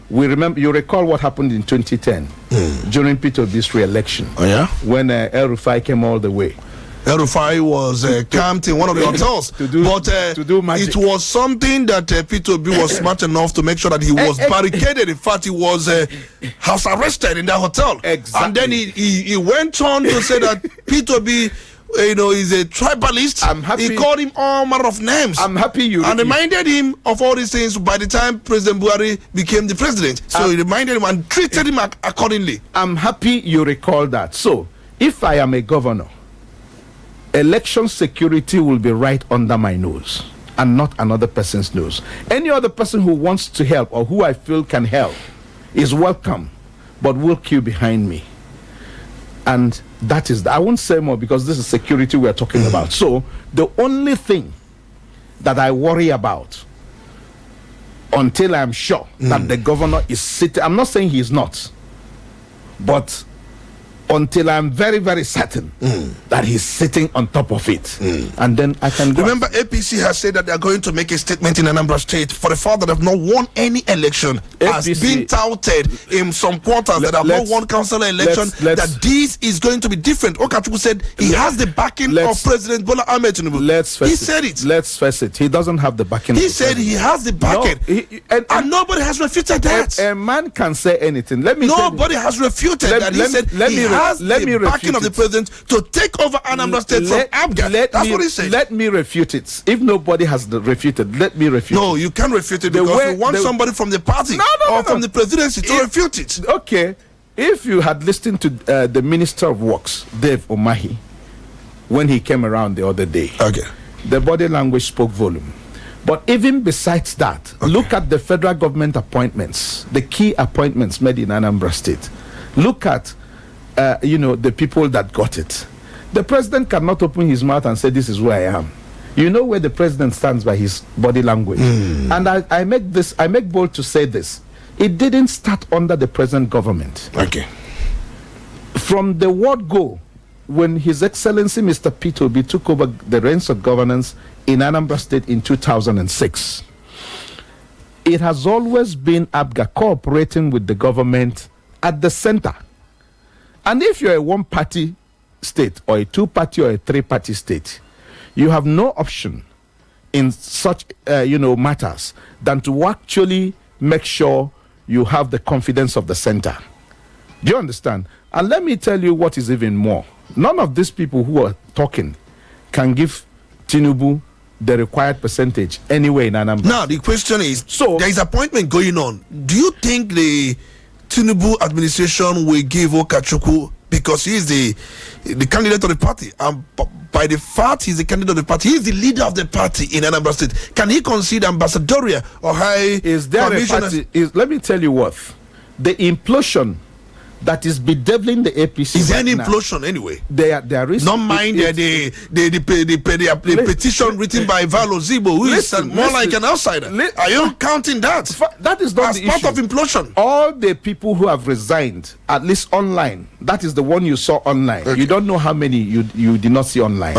you recall what happened in 2010 during Peter Obi's re-election. Oh yeah, when El Rufai came all the way. El Rufai was camped in one of the hotels to do magic. It was something that Peter Obi was smart enough to make sure that he was barricaded. In fact, he was house arrested in that hotel. Exactly. And then he went on to say that Peter Obi is a tribalist. I'm happy. He called him all manner of names. I'm happy you and reminded him of all these things by the time President Buhari became the president. So he reminded him and treated him accordingly. I'm happy you recall that. So if I am a governor, election security will be right under my nose and not another person's nose. Any other person who wants to help or who I feel can help is welcome, but will queue behind me. And that is, I won't say more because this is security we are talking about. So the only thing that I worry about until I'm sure that the governor is sitting, I'm not saying he's not, but until I'm very, very certain that he's sitting on top of it. And then I can go. Remember, APC has said that they are going to make a statement in Anambra State for the fact that have not won any election. Has been touted in some quarters that have not won council election, that this is going to be different. Okachuku said he has the backing of President Bola Ahmed Tinubu. He said it. Let's face it. He doesn't have the backing. He said he has the backing. And nobody has refuted that. A man can say anything. Nobody has refuted that. He said he has the backing of the president to take over Anambra State from Abga. That's what he said. Let me refute it. If nobody has refuted, let me refute it. No, you can't refute it because you want somebody from the party or from the presidency to refute it. Okay. If you had listened to the Minister of Works, Dave Umahi, when he came around the other day, the body language spoke volume. But even besides that, look at the federal government appointments, the key appointments made in Anambra State. Look at the people that got it. The president cannot open his mouth and say, this is where I am. You know where the president stands by his body language. And I make bold to say this. It didn't start under the present government. From the word go, when His Excellency Mr. Peter Obi took over the reins of governance in Anambra State in 2006, it has always been ABGA cooperating with the government at the center. And if you're a one-party state or a two-party or a three-party state, you have no option in such matters than to actually make sure you have the confidence of the center. Do you understand? And let me tell you what is even more. None of these people who are talking can give Tinubu the required percentage anyway in Anambra. Now the question is, there is appointment going on. Do you think the Tinubu administration will give Okachuku, because he is the candidate of the party, and by the fact he's the candidate of the party, he's the leader of the party in Anambra State, can he concede ambassadorial or high commissioner? Let me tell you what, the implosion that is bedeviling the APC. Is there an implosion anyway? There is. Not mind the petition written by Valo Zibo, who is more like an outsider. Are you counting that? That is not as part of implosion. All the people who have resigned, at least online, that is the one you saw online. You don't know how many you did not see online.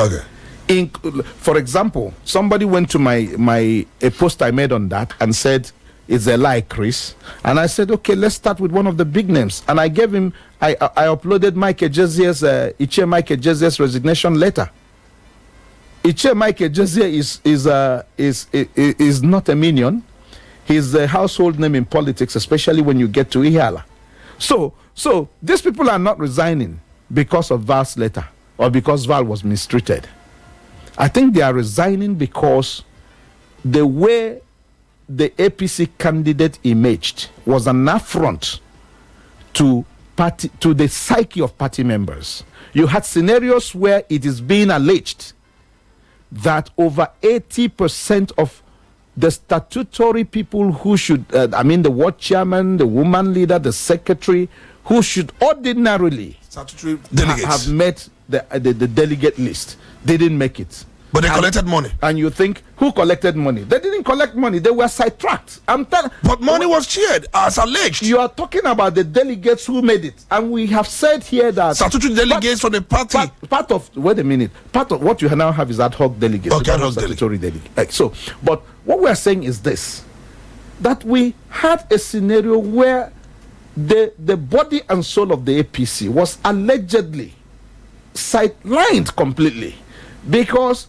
For example, somebody went to a post I made on that and said, it's a lie, Chris. And I said, okay, let's start with one of the big names. And I gave him, I uploaded Ichie Mike Ejezier's resignation letter. Ichie Mike Ejezier is not a minion. He's a household name in politics, especially when you get to Ihiala. So these people are not resigning because of Val's letter or because Val was mistreated. I think they are resigning because the way the APC candidate emerged was an affront to the psyche of party members. You had scenarios where it is being alleged that over 80% of the statutory people who should, the ward chairman, the woman leader, the secretary, who should ordinarily have met the delegate list, they didn't make it. But they collected money. And you think, who collected money? They didn't collect money. They were sidetracked. But money was shared, as alleged. You are talking about the delegates who made it. And we have said here that statutory delegates from the party. Wait a minute. Part of what you now have is ad hoc delegates. Okay, ad hoc statutory delegates. But what we are saying is this, that we had a scenario where the body and soul of the APC was allegedly sidelined completely. Because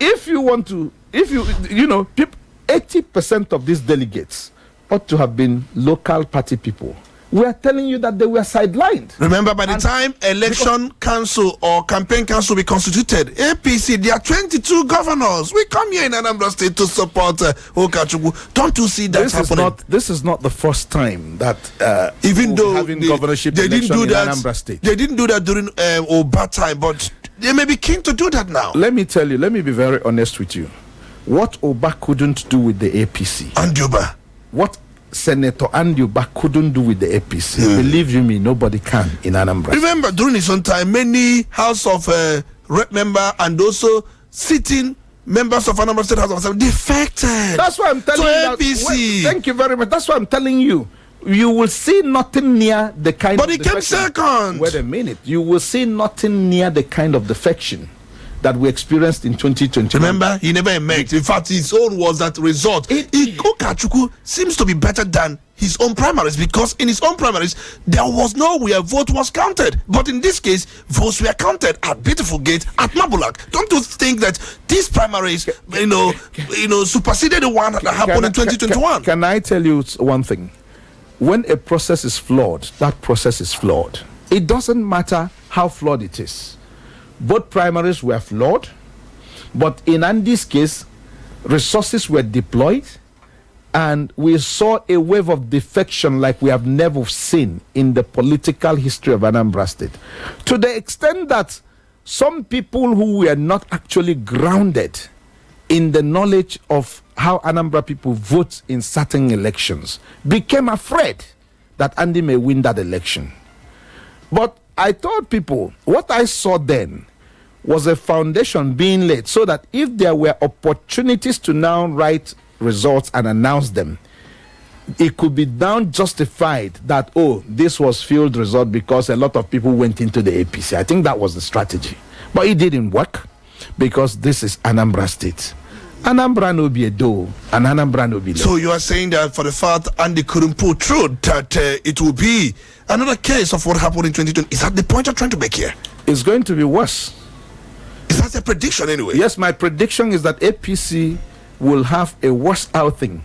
if you want to, 80% of these delegates ought to have been local party people. we are telling you that they were sidelined. Remember, by the time election council or campaign council be constituted, APC, there are 22 governors. We come here in Anambra State to support Okachukwu. Don't you see that happening? This is not the first time that even though having governorship election in Anambra State. They didn't do that during Oba time, but they may be keen to do that now. Let me tell you, let me be very honest with you. What Oba couldn't do with the APC, and Juba, what Senator Anduba couldn't do with the APC, believe you me, nobody can in Anambra. Remember, during his own time, many House of Rep member and also sitting members of Anambra State House of Assembly defected. That's why I'm telling you. APC. Thank you very much. That's why I'm telling you. You will see nothing near the kind but of he came second. Wait a minute. You will see nothing near the kind of defection that we experienced in 2020. Remember, he never emerged. In fact, his own was that result. Okachukwu seems to be better than his own primaries, because in his own primaries there was no where vote was counted, but in this case votes were counted at Beautiful Gate, at Mabulak. Don't you think that these primaries superseded the one that happened in 2021? Can I tell you one thing? When a process is flawed, that process is flawed. It doesn't matter how flawed it is. Both primaries were flawed, but in Andy's case, resources were deployed, and we saw a wave of defection like we have never seen in the political history of Anambra State. To the extent that some people who were not actually grounded in the knowledge of how Anambra people vote in certain elections became afraid that Andy may win that election. But I told people, what I saw then was a foundation being laid so that if there were opportunities to now write results and announce them, it could be now justified that, oh, this was field result because a lot of people went into the APC. I think that was the strategy. But it didn't work because this is Anambra State. Anambra no be a do, and Anambra no be low. So you are saying that for the fact Andy couldn't pull through, that it will be another case of what happened in 2020. Is that the point you're trying to make here? It's going to be worse. Is that a prediction anyway? Yes, my prediction is that APC will have a worse outing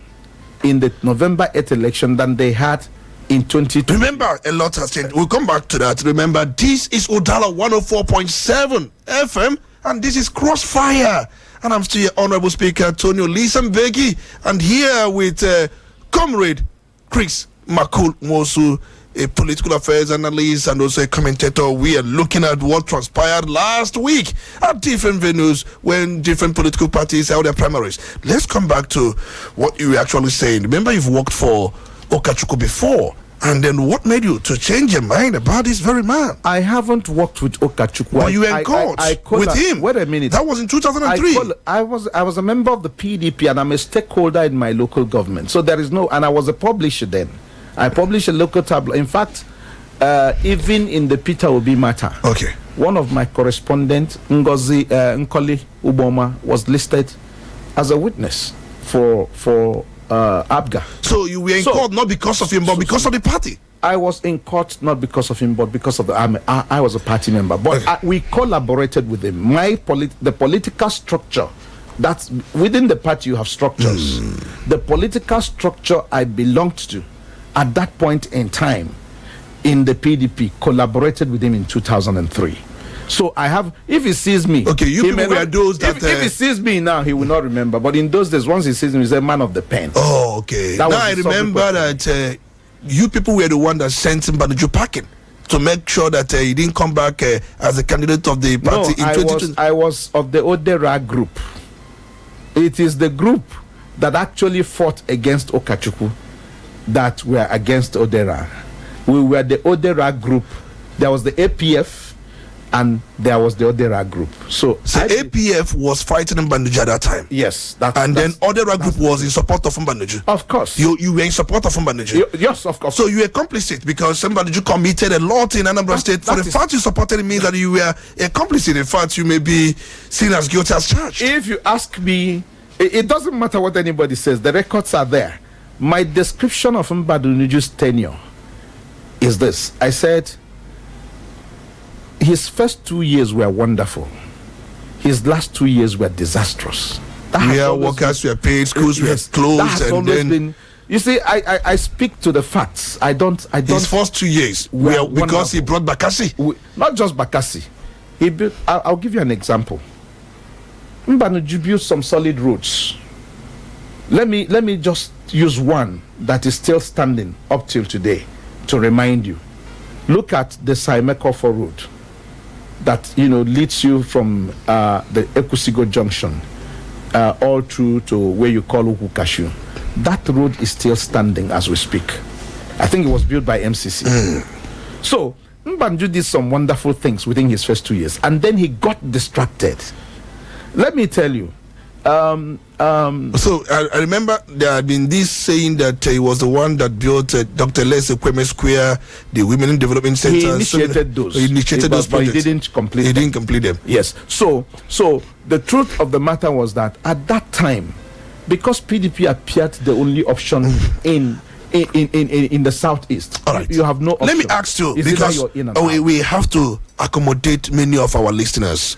in the November 8th election than they had in 2020. Remember, a lot has changed. We'll come back to that. Remember, this is Udala 104.7 FM, and this is Crossfire. And I'm still your Honorable Speaker, Tonio Lisambegi, and here with Comrade Chris Makul Mosu, a political affairs analyst and also a commentator. We are looking at what transpired last week at different venues when different political parties held their primaries. Let's come back to what you were actually saying. Remember, you've worked for Okachukwu before. And then what made you to change your mind about this very man? I haven't worked with Okachukwu. But you were in court with him. Wait a minute. That was in 2003. I was a member of the PDP and I'm a stakeholder in my local government. So there is no, and I was a publisher then. I published a local tabloid. In fact, even in the Peter Obi matter, okay, one of my correspondents, Ngozi Nkoli Uboma, was listed as a witness for ABGA. So you were in court not because of him, but because of the party? I was in court not because of him, but because of the army. I was a party member, but okay. We collaborated with him. The political structure, that's within the party you have structures. The political structure I belonged to at that point in time in the PDP collaborated with him in 2003. So I have, if he sees me, okay, you people were those that if he sees me now, he will not remember. But in those days, once he sees me, he's a man of the pen. Oh, okay. Now I remember that you people were the one that sent him Banuju packing to make sure that he didn't come back as a candidate of the party in 2020. I was of the Odera group. It is the group that actually fought against Okachukwu that were against Odera. We were the Odera group. There was the APF and there was the Odera group. So APF was fighting Mbanuju at that time. Yes. Then Odera group was in support of Mbanuju. Of course. You were in support of Mbanuju. Yes, of course. So you were complicit because Mbanuju committed a lot in Anambra State. For the fact you supported him means that you were a complicit. In fact, you may be seen as guilty as charged. If you ask me, it doesn't matter what anybody says. The records are there. My description of Mbanuju's tenure is this. I said, his first 2 years were wonderful. His last 2 years were disastrous. Workers were paid, schools were closed, and then You see, I speak to the facts. I don't. His first 2 years, because he brought Bakassi. Not just Bakassi. He built. I'll give you an example. Mbanuju built some solid roads. Let me just use one that is still standing up till today to remind you. Look at the Saimekofo road that leads you from the Ekusigo Junction all through to where you call Ukukashu. That road is still standing as we speak. I think it was built by MCC. So Mbanju did some wonderful things within his first 2 years, and then he got distracted. Let me tell you. So I remember there had been this saying that he was the one that built Dr. Les Kweme Square, the Women in Development Center. He initiated those. He initiated those projects. But he didn't complete them. He didn't complete them. Yes. So the truth of the matter was that at that time, because PDP appeared the only option in the southeast, all right, you have no option. Let me ask you, because we have to accommodate many of our listeners.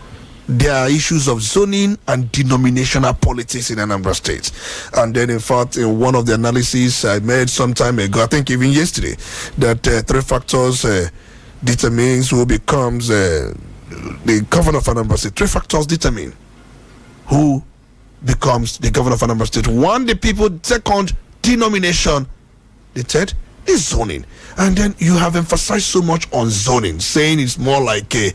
There are issues of zoning and denominational politics in Anambra State. And then, in fact, in one of the analyses I made some time ago, I think even yesterday, that 3 factors determines who becomes the governor of Anambra State. 3 factors determine who becomes the governor of Anambra State. 1, the people. 2nd, denomination. The 3rd is zoning. And then you have emphasized so much on zoning, saying it's more like a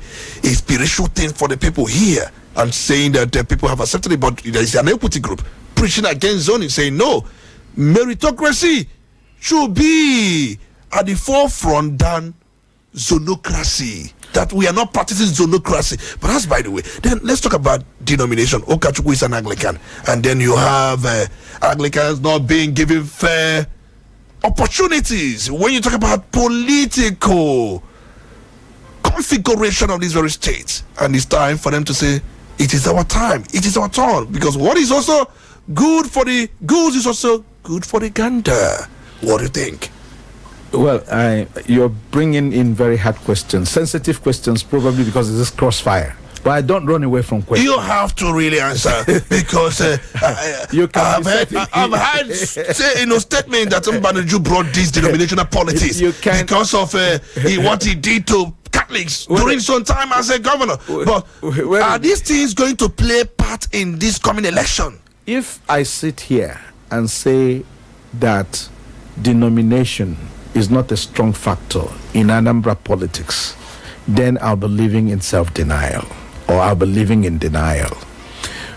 spiritual thing for the people here, and saying that people have accepted it, but there is an equity group preaching against zoning, saying no, meritocracy should be at the forefront than zonocracy, that we are not practicing zonocracy. But that's by the way. Then let's talk about denomination. Okachukwu is an Anglican, and then you have Anglicans not being given fair opportunities when you talk about political configuration of these very states. And it's time for them to say, it is our time, it is our turn, because what is also good for the goose is also good for the gander. What do you think? Well, you're bringing in very hard questions, sensitive questions, probably because this is Crossfire. But I don't run away from questions. You have to really answer, because I've had statement that Mbanuju brought this denominational politics because of what he did to Catholics during some time as a governor. But are these things going to play part in this coming election? If I sit here and say that denomination is not a strong factor in Anambra politics, then I'll be living in self-denial, or I'll be living in denial.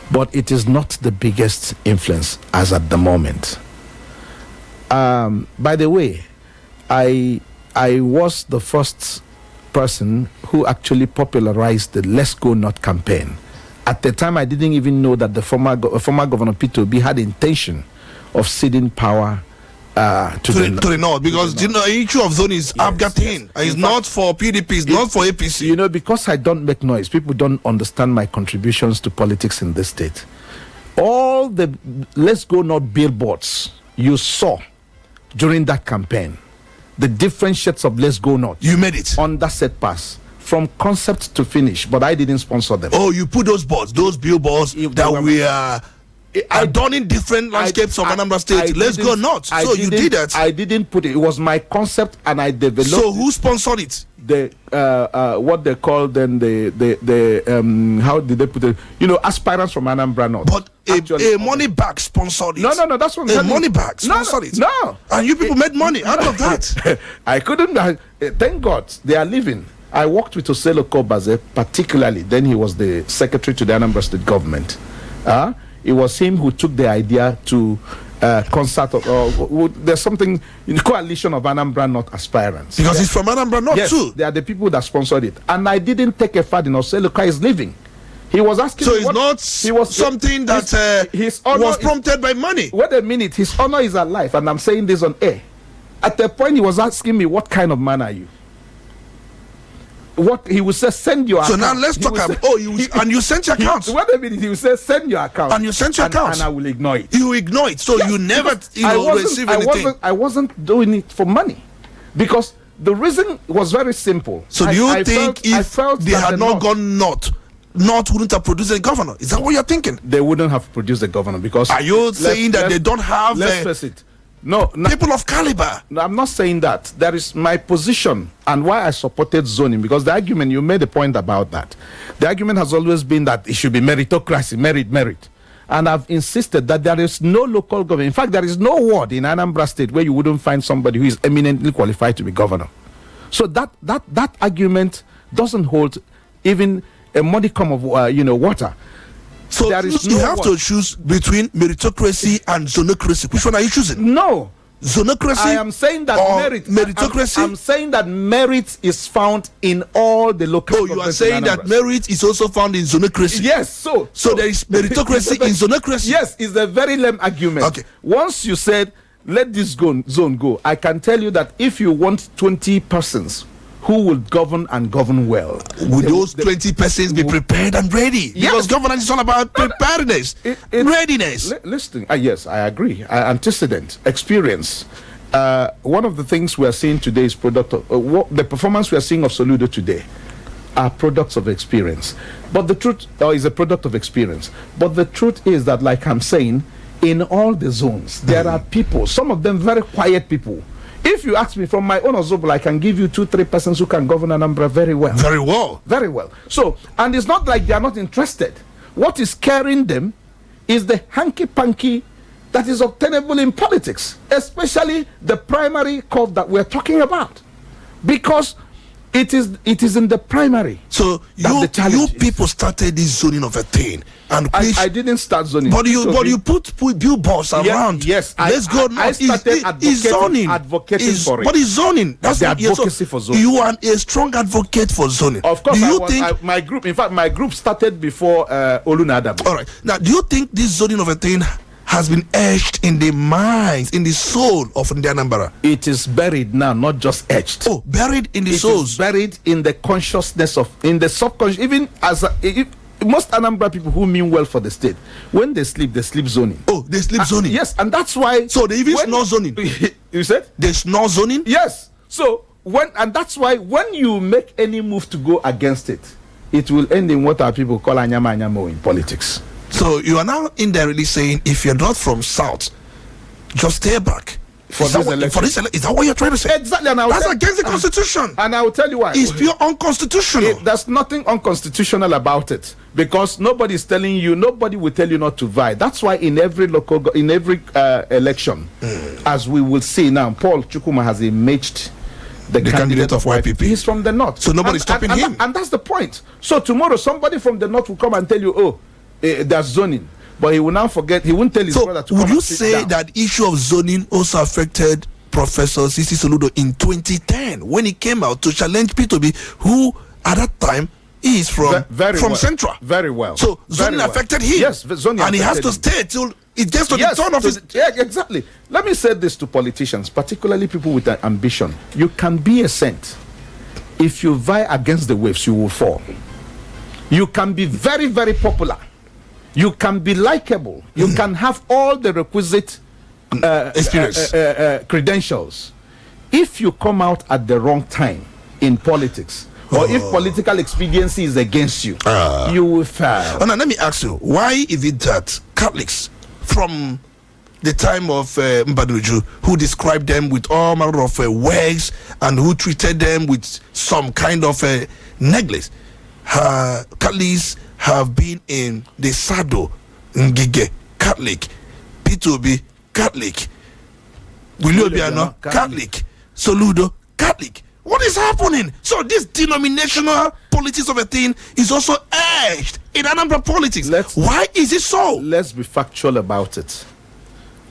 But it is not the biggest influence as at the moment. By the way, I was the first person who actually popularized the Let's Go North campaign. At the time, I didn't even know that the former Governor Peter Obi had intention of ceding power to the North, because the issue of zone is Abgatin. It's not for PDP, it's not for APC. You know, because I don't make noise, people don't understand my contributions to politics in this state. All the Let's Go North billboards you saw during that campaign, the different shades of Let's Go North, you made it on that set pass from concept to finish, but I didn't sponsor them. Oh, you put those boards, those billboards that we are adorning different landscapes of Anambra State. Let's Go North. So you did that. I didn't put it. It was my concept, and I developed. So who sponsored it? The what they call then the how did they put it? You know, aspirants from Anambra North. But a money bag sponsored it. No. That's what I'm saying. A money bag sponsored it. No. And you people made money out of that. I couldn't. Thank God they are living. I worked with Oselo Kobaze particularly. Then he was the secretary to the Anambra State government. It was him who took the idea to concert there's something in the coalition of Anambra North aspirants. Because he's from Anambra North too. They are the people that sponsored it. And I didn't take a fad in Oselo is living. He was asking. So something that his honor was prompted by money. Wait a minute, his honor is alive, and I'm saying this on air. At the point he was asking me, what kind of man are you? What he would say, send your account. So now let's talk about and you sent your account. Wait a minute, he would say, send your account. And you sent your account. And I will ignore it. You ignore it. So you never receive anything. I wasn't doing it for money. Because the reason was very simple. So do you think if they had not gone North wouldn't have produced a governor? Is that what you're thinking? They wouldn't have produced a governor because... Are you saying that they don't have... Let's face it. people of caliber. No, I'm not saying that. There is my position and why I supported zoning, because the argument, you made a point about that. The argument has always been that it should be meritocracy, merit. And I've insisted that there is no local government. In fact, there is no ward in Anambra State where you wouldn't find somebody who is eminently qualified to be governor. So that argument doesn't hold even a modicum of water. So there is you have to choose between meritocracy and zonocracy. Which one are you choosing? No. Zonocracy. I am saying that meritocracy. I'm saying that merit is found in all the local. Oh, you are saying that merit is also found in zonocracy. Yes. So there is meritocracy in zonocracy. Yes, it's a very lame argument. Okay. Once you said let this zone go, I can tell you that if you want 20 persons who will govern and govern well, would those 20 persons be prepared and ready? Yes. Because governance is all about preparedness, readiness. Listen, yes, I agree. Antecedent, experience. One of the things we are seeing today is the performance we are seeing of Soludo today are products of experience. But the truth is a product of experience. But the truth is that, like I'm saying, in all the zones, there are people, some of them very quiet people. If you ask me from my own example, I can give you 2-3 persons who can govern Anambra very well. Very well. Very well. So, and it's not like they are not interested. What is carrying them is the hanky-panky that is obtainable in politics, especially the primary curve that we're talking about. Because it is in the primary. So you people started this zoning of a thing, and I didn't start zoning. But you put billboards around. Yes, let's go. I started advocating for it. But it's zoning. That's the advocacy for zoning. You are a strong advocate for zoning. Of course, my group. In fact, my group started before Olunadabu. All right. Now, do you think this zoning of a thing has been etched in the minds, in the soul of Anambra? It is buried now, not just etched. Oh, buried in the souls. Is buried in the consciousness in the subconscious. Even most Anambra people who mean well for the state, when they sleep zoning. Oh, they sleep zoning. Yes, and that's why. So they even snore zoning. You said they snore zoning. Yes. So that's why when you make any move to go against it, it will end in what our people call anyamo in politics. So you are now indirectly saying, if you're not from South, just stay back. Is that what you're trying to say? Exactly. And that's against the Constitution. And I will tell you why. It's pure unconstitutional. There's nothing unconstitutional about it, because nobody will tell you not to vie. That's why in every election, as we will see now, Paul Chukwuma has imaged the candidate of YPP. He's from the north. So nobody's stopping him. And that's the point. So tomorrow somebody from the north will come and tell you, there's zoning. But he will now forget. He won't tell his brother to come. Would you say that issue of zoning also affected Professor Sisi Soludo in 2010 when he came out to challenge P2B, who at that time is from Central? Very well. So zoning affected him. Yes, zoning and he has to stay till it gets to the turn of his. Yeah, exactly. Let me say this to politicians, particularly people with an ambition. You can be a saint. If you vie against the waves, you will fall. You can be very, very popular. You can be likable. You can have all the requisite experience, credentials. If you come out at the wrong time in politics, or if political expediency is against you, you will fail. Now, let me ask you, why is it that Catholics from the time of Mbaduju, who described them with all manner of ways and who treated them with some kind of neglect, Catholics have been in the Sado, Ngige, Catholic, P2B, Catholic, Wiliobiano, Catholic, Soludo, Catholic. What is happening? So this denominational politics of a thing is also etched in Anambra politics. Why is it so? Let's be factual about it.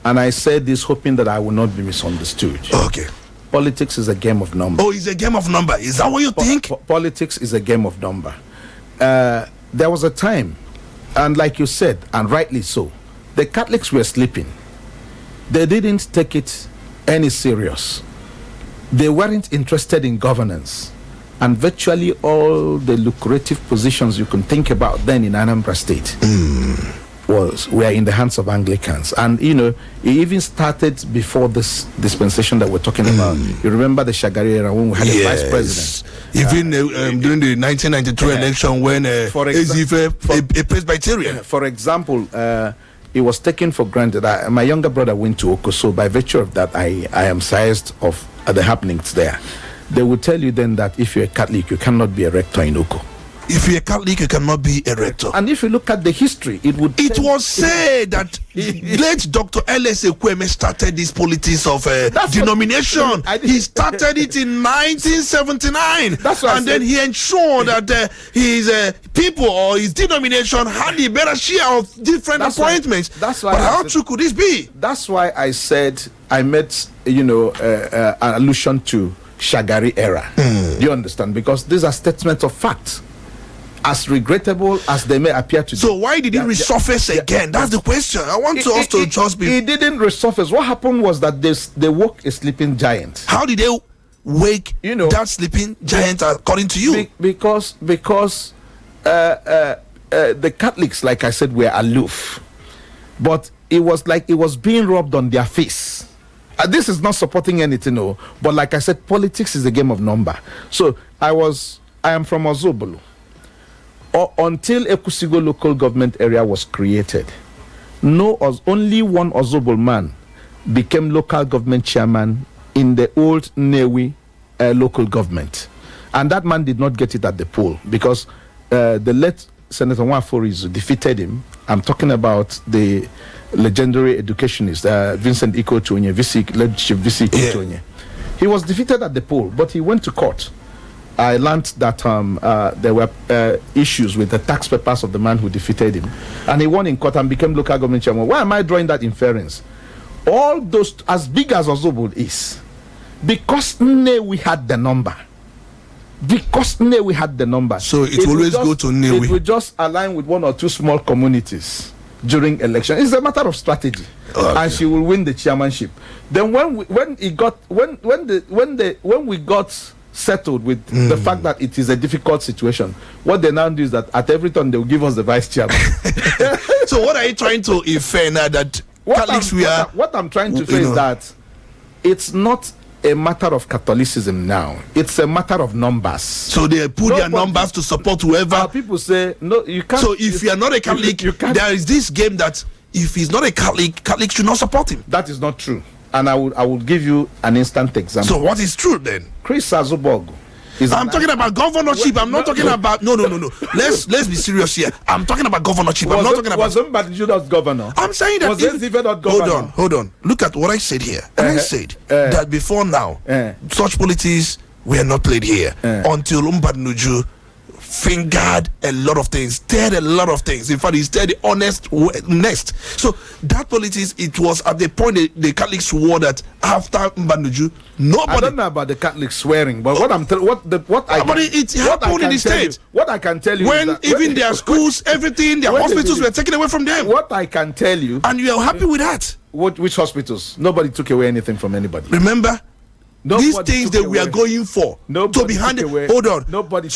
And I said this hoping that I will not be misunderstood. Okay. Politics is a game of number. Oh, it's a game of number. Is that what you think? Politics is a game of number. There was a time, and like you said, and rightly so, the Catholics were sleeping. They didn't take it any serious. They weren't interested in governance. And virtually all the lucrative positions you can think about then in Anambra State were in the hands of Anglicans. And, it even started before this dispensation that we're talking about. You remember the Shagari era when we had a vice president. Even during the 1992 election when Ezife, a Presbyterian. For example, it was taken for granted. My younger brother went to Oko, so by virtue of that, I am sized of the happenings there. They would tell you then that if you're a Catholic, you cannot be a rector in Oko. If you're a Catholic, you cannot be a rector. And if you look at the history, it was said that late Dr. L.S. Ekweme started this politics of denomination. He started it in 1979. And then he ensured that his people or his denomination had a better share of different appointments. But how true could this be? That's why I said I made, an allusion to Shagari era. Do you understand? Because these are statements of fact, as regrettable as they may appear to be. So why did it resurface again? That's the question. I want us to just be. It didn't resurface. What happened was that they woke a sleeping giant. How did they wake that sleeping giant, according to you? Because the Catholics, like I said, were aloof, but it was like it was being rubbed on their face. This is not supporting anything, no. But like I said, politics is a game of number. So I am from Ozobolo. Until Ekusigo local government area was created, only one Ozobol man became local government chairman in the old Newi local government. And that man did not get it at the poll because the late Senator Nwaforizu defeated him. I'm talking about the legendary educationist, Vincent Iko Tonye, Chief VC Iko Tonye. He was defeated at the poll, but he went to court. I learned that there were issues with the tax papers of the man who defeated him. And he won in court and became local government chairman. Why am I drawing that inference? All those, as big as Ozobol is, because we had the number. So it always go to Newi. It would just align with one or two small communities during election. It's a matter of strategy. And she will win the chairmanship. Then when we got settled with the fact that it is a difficult situation, what they now do is that at every turn they will give us the vice chairman. So what are you trying to infer now that what I'm trying to say is that it's not a matter of Catholicism now. It's a matter of numbers. So they put their numbers to support whoever. People say no, you can't. So if you are not a Catholic, there is this game that if he's not a Catholic should not support him. That is not true. And I will give you an instant example. So what is true then? Chris Azubogo. I'm talking about governorship. I'm not talking about no. Let's be serious here. I'm talking about governorship. I'm not talking about. Was Mbadiju not governor? I'm saying that. Was Zive not governor? Hold on. Look at what I said here. I said that before now, such politics were not played here until Mbadiju fingered a lot of things, stirred a lot of things. In fact, he stirred the honest nest. So that politics, it was at the point the Catholics swore that after Mbadiju, nobody. I don't know about the Catholics swearing, but what happened in the state. What I can tell you, when is that, even their schools, everything, their hospitals were taken away from them. What I can tell you, and you are happy with that. Which hospitals? Nobody took away anything from anybody. Remember. These things that we are going for to be handed. Hold on.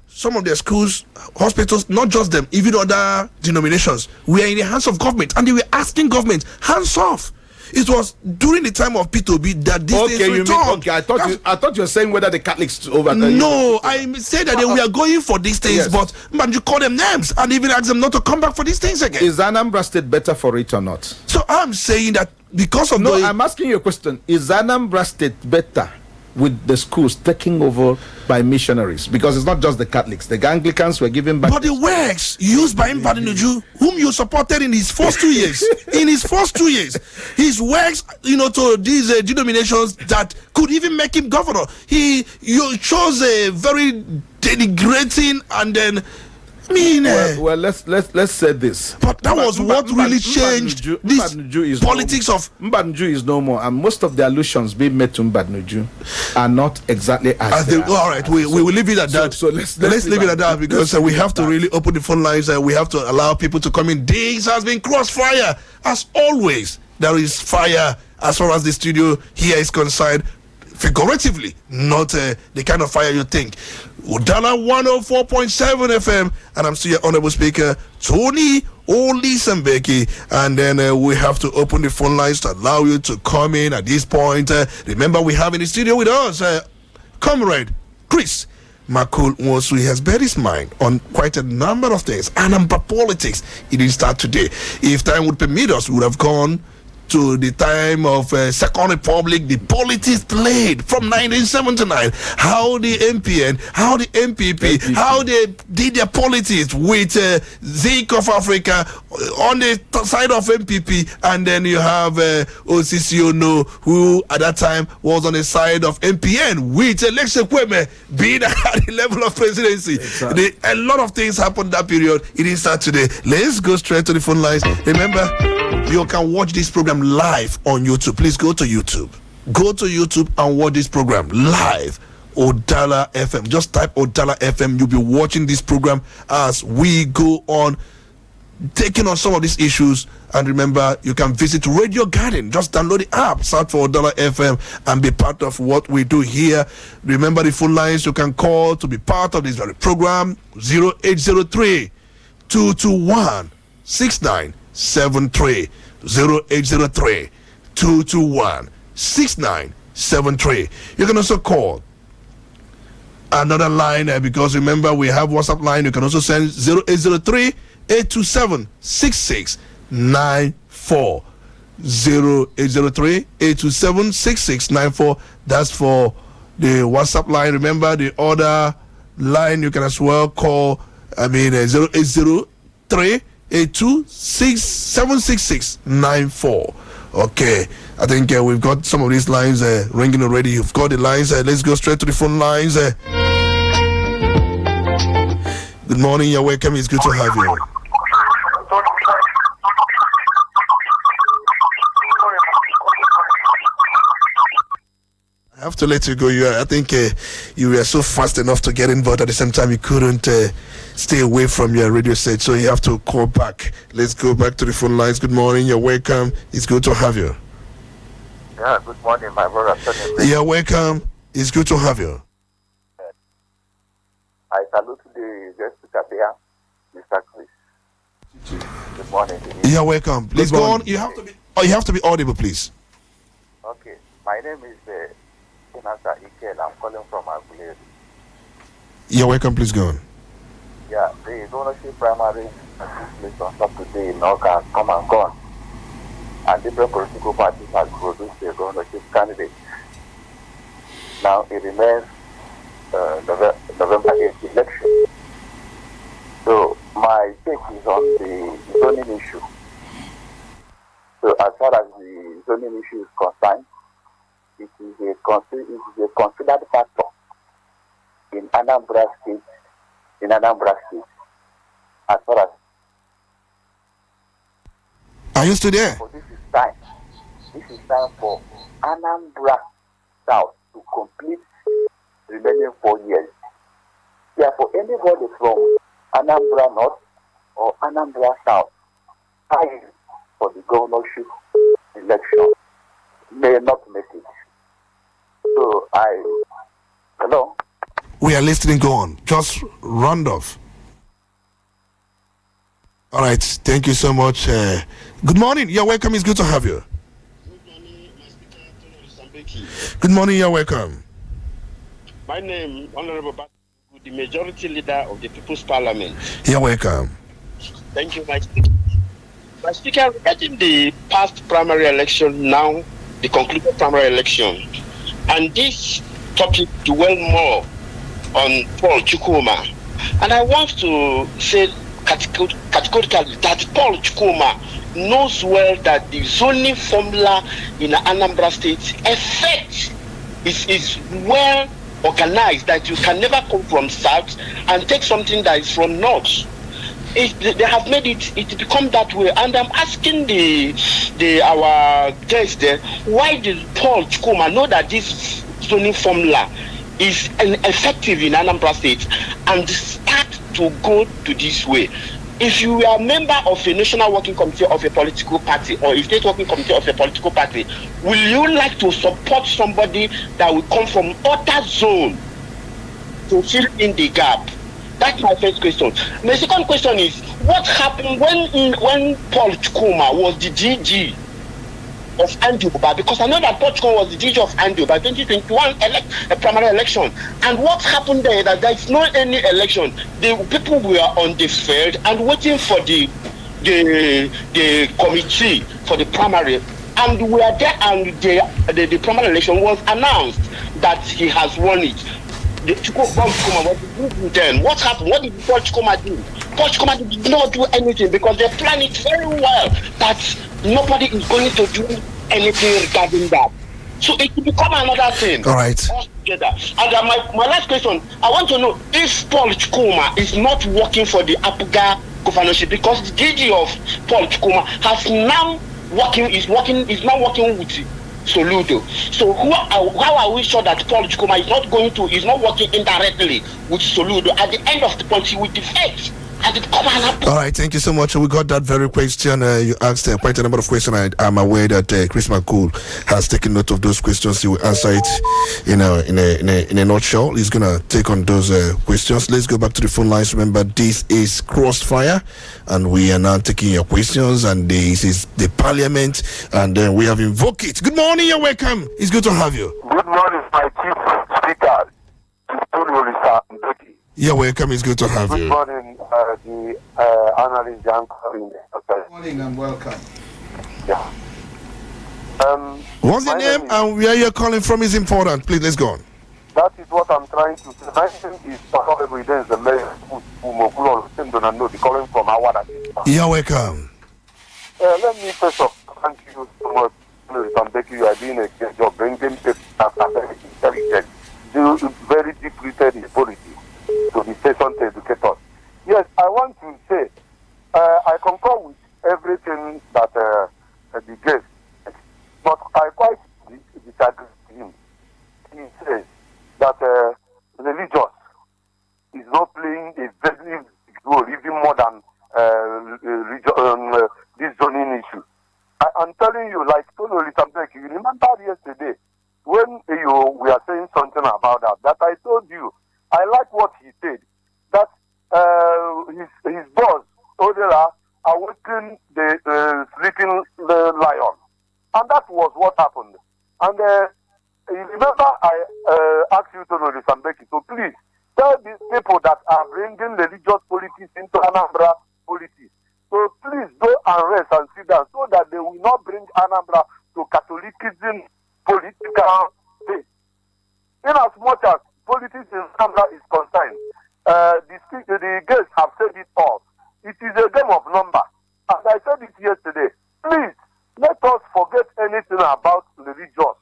Some of their schools, hospitals, not just them, even other denominations, were in the hands of government, and they were asking government hands off. It was during the time of P2B that these things returned. I thought you were saying whether the Catholics over. No, I said that we are going for these things, but man, you call them names and even ask them not to come back for these things again. Is Anambra State better for it or not? So I'm saying that because of I'm asking you a question. Is Anambra State better with the schools taking over by missionaries? Because it's not just the Catholics. The Anglicans were given back. But the works used by Mbadinuju, whom you supported in his first 2 years, his works, to these denominations that could even make him governor. You chose a very denigrating and then. Well, let's say this. But that was what really changed this politics of Mbadnuju is no more, and most of the allusions being made to Mbadnuju are not exactly as they are. All right, we will leave it at that. So let's leave it at that because we have to really open the phone lines and we have to allow people to come in. This has been Crossfire. As always, there is fire as far as the studio here is concerned. Figuratively, not the kind of fire you think. Udala 104.7 FM, and I'm still your honorable speaker, Tony Olisambeki. And then we have to open the phone lines to allow you to come in at this point. Remember, we have in the studio with us, Comrade Chris Makul Nwosu has bet his mind on quite a number of things. Anambra politics, it didn't start today. If time would permit us, we would have gone to the time of Second Republic, the politics played from 1979, how the MPN, how the MPP, how they did their politics with Zik of Africa on the side of MPP, and then you have Osisi Ono, who at that time was on the side of MPN with Election Kweme being at the level of presidency. Exactly. A lot of things happened that period. It didn't start today. Let's go straight to the phone lines. Remember, you can watch this program live on YouTube. Please go to YouTube. Go to YouTube and watch this program live. Udala FM. Just type Udala FM. You'll be watching this program as we go on, taking on some of these issues. And remember, you can visit Radio Garden. Just download the app, search for Udala FM, and be part of what we do here. Remember the phone lines you can call to be part of this very program: 0803 221 6973. 0803 221 6973. You can also call another line because remember we have WhatsApp line. You can also send 0803 827 6694. 0803 827 6694. That's for the WhatsApp line. Remember the other line you can as well call. 0803 826-766-94. Okay, I think we've got some of these lines ringing already. You've got the lines. Let's go straight to the phone lines. Good morning, you're welcome. It's good to have you. I have to let you go. I think you were so fast enough to get in, but at the same time you couldn't stay away from your radio set, so you have to call back. Let's go back to the phone lines. Good morning, you're welcome. It's good to have you. Yeah, good morning, my brother. You're welcome. It's good to have you. I salute the guest speaker there, Mr. Chris. Good morning. You're welcome. Please go on. You have to be audible, please. Okay, my name is Senator Ikel. I'm calling from Aguilera. You're welcome. Please go on. Yeah, the governorship primary place on Saturday in Oka come and gone. And different political parties have produced a governorship candidate. Now it remains November 8th election. So my take is on the zoning issue. So as far as the zoning issue is concerned, it is a considered factor in Anambra State. As far as are you still there? So this is time for Anambra South to complete remaining 4 years. Therefore, anybody from Anambra North or Anambra South vying for the governorship election may not make it. So hello? We are listening. Go on. Just round off. All right. Thank you so much. Good morning. You're welcome. It's good to have you. Good morning, my speaker, Tony. Good morning. You're welcome. My name, Honorable Batu, the majority leader of the People's Parliament. You're welcome. Thank you, my speaker. My speaker, regarding the past primary election, now the concluded primary election, and this topic dwell more on Paul Chukwuma. And I want to say categorically that Paul Chukwuma knows well that the zoning formula in Anambra State effect is well organized, that you can never come from south and take something that is from north. They have made it become that way, and I'm asking our guests there, why did Paul Chukwuma know that this zoning formula is effective in Anambra State and start to go to this way? If you are a member of a national working committee of a political party or a state working committee of a political party, will you like to support somebody that will come from other zone to fill in the gap? That's my first question. My second question is, what happened when Paul Chukwuma was the DG of Andioba, because I know that Paul Chukwuma was the DG of Andioba 2021 primary election. And what happened there is that there is not any election. The people were on the field and waiting for the committee for the primary. And we are there, and the primary election was announced that he has won it. The Chukwuma was the then. What happened? What did Paul Chukwuma do? Paul Chukwuma did not do anything because they planned it very well that nobody is going to do anything regarding that. So it will become another thing. All right. Altogether. And my last question, I want to know if Paul Chukwuma is not working for the Apuga governorship, because the DG of Paul Chukwuma has now is now working with Soludo. So how are we sure that Paul Chukwuma is not working indirectly with Soludo? At the end of the point, he will defect. All right, thank you so much. We got that very question. You asked quite a number of questions. I'm aware that Chris McCool has taken note of those questions. He will answer it in a nutshell. He's gonna take on those questions. Let's go back to the phone lines. Remember, this is Crossfire, and we are now taking your questions. And this is the Parliament, and we have invoked it. Good morning, you're welcome. It's good to have you. Good morning, my chief speaker. You're welcome. It's good to have you. Good morning, the analyst Jan. Good morning and welcome. Yeah. What's your name and where you're calling from is important. Please, let's go on. That is what I'm trying to say. My name is Pastor Evidence, the mayor of calling from Awada. You're welcome. Let me first of all thank you so much. You are doing a great job bringing people that are very intelligent, very deep-rooted in politics, to the station to educate us. Yes, I want to say, I concur with everything that the guest said, but I quite disagree with him. He says that religious is not playing a very big role, even more than this zoning issue. I'm telling you, like Tony Lisambek, you remember yesterday when we are saying something about that I told you, I like what he said, that his boss, Udala, awakened the sleeping lion. And that was what happened. And you remember I asked you to know this, so please tell these people that are bringing religious politics into Anambra politics. So please go and rest and sit down so that they will not bring Anambra to Catholicism political state. In as much as politics in Anambra is concerned, the guests have said it all. It is a game of number. As I said it yesterday, please let us forget anything about religious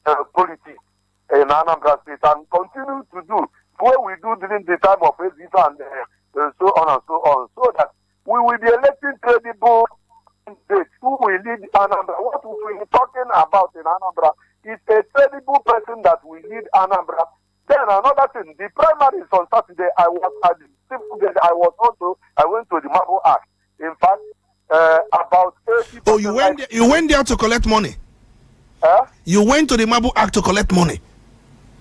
politics in Anambra State and continue to do what we do during the time of Ezita and so on and so on, so that we will be electing credible candidates who will lead Anambra. What we are talking about in Anambra is a credible person that will lead Anambra. Then another thing, the primaries on Saturday, I went to the Marble Act. In fact, about 80%. Oh, you went there to collect money? You went to the Marble Act to collect money?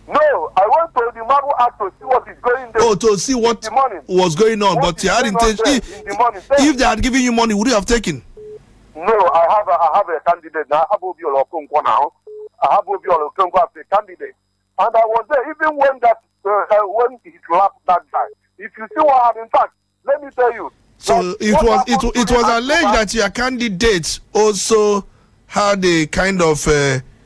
No, I went to the Marble Act to see what is going there. Oh, to see what was going on, but you had intention. If they had given you money, would you have taken? No, I have a candidate now. I have Obiolo Okonkwo now. I have Obiolo Okonkwo as a candidate, and I was there even when when he slapped that guy. If you see what happened, in fact, let me tell you. So it was alleged that your candidate also had a kind of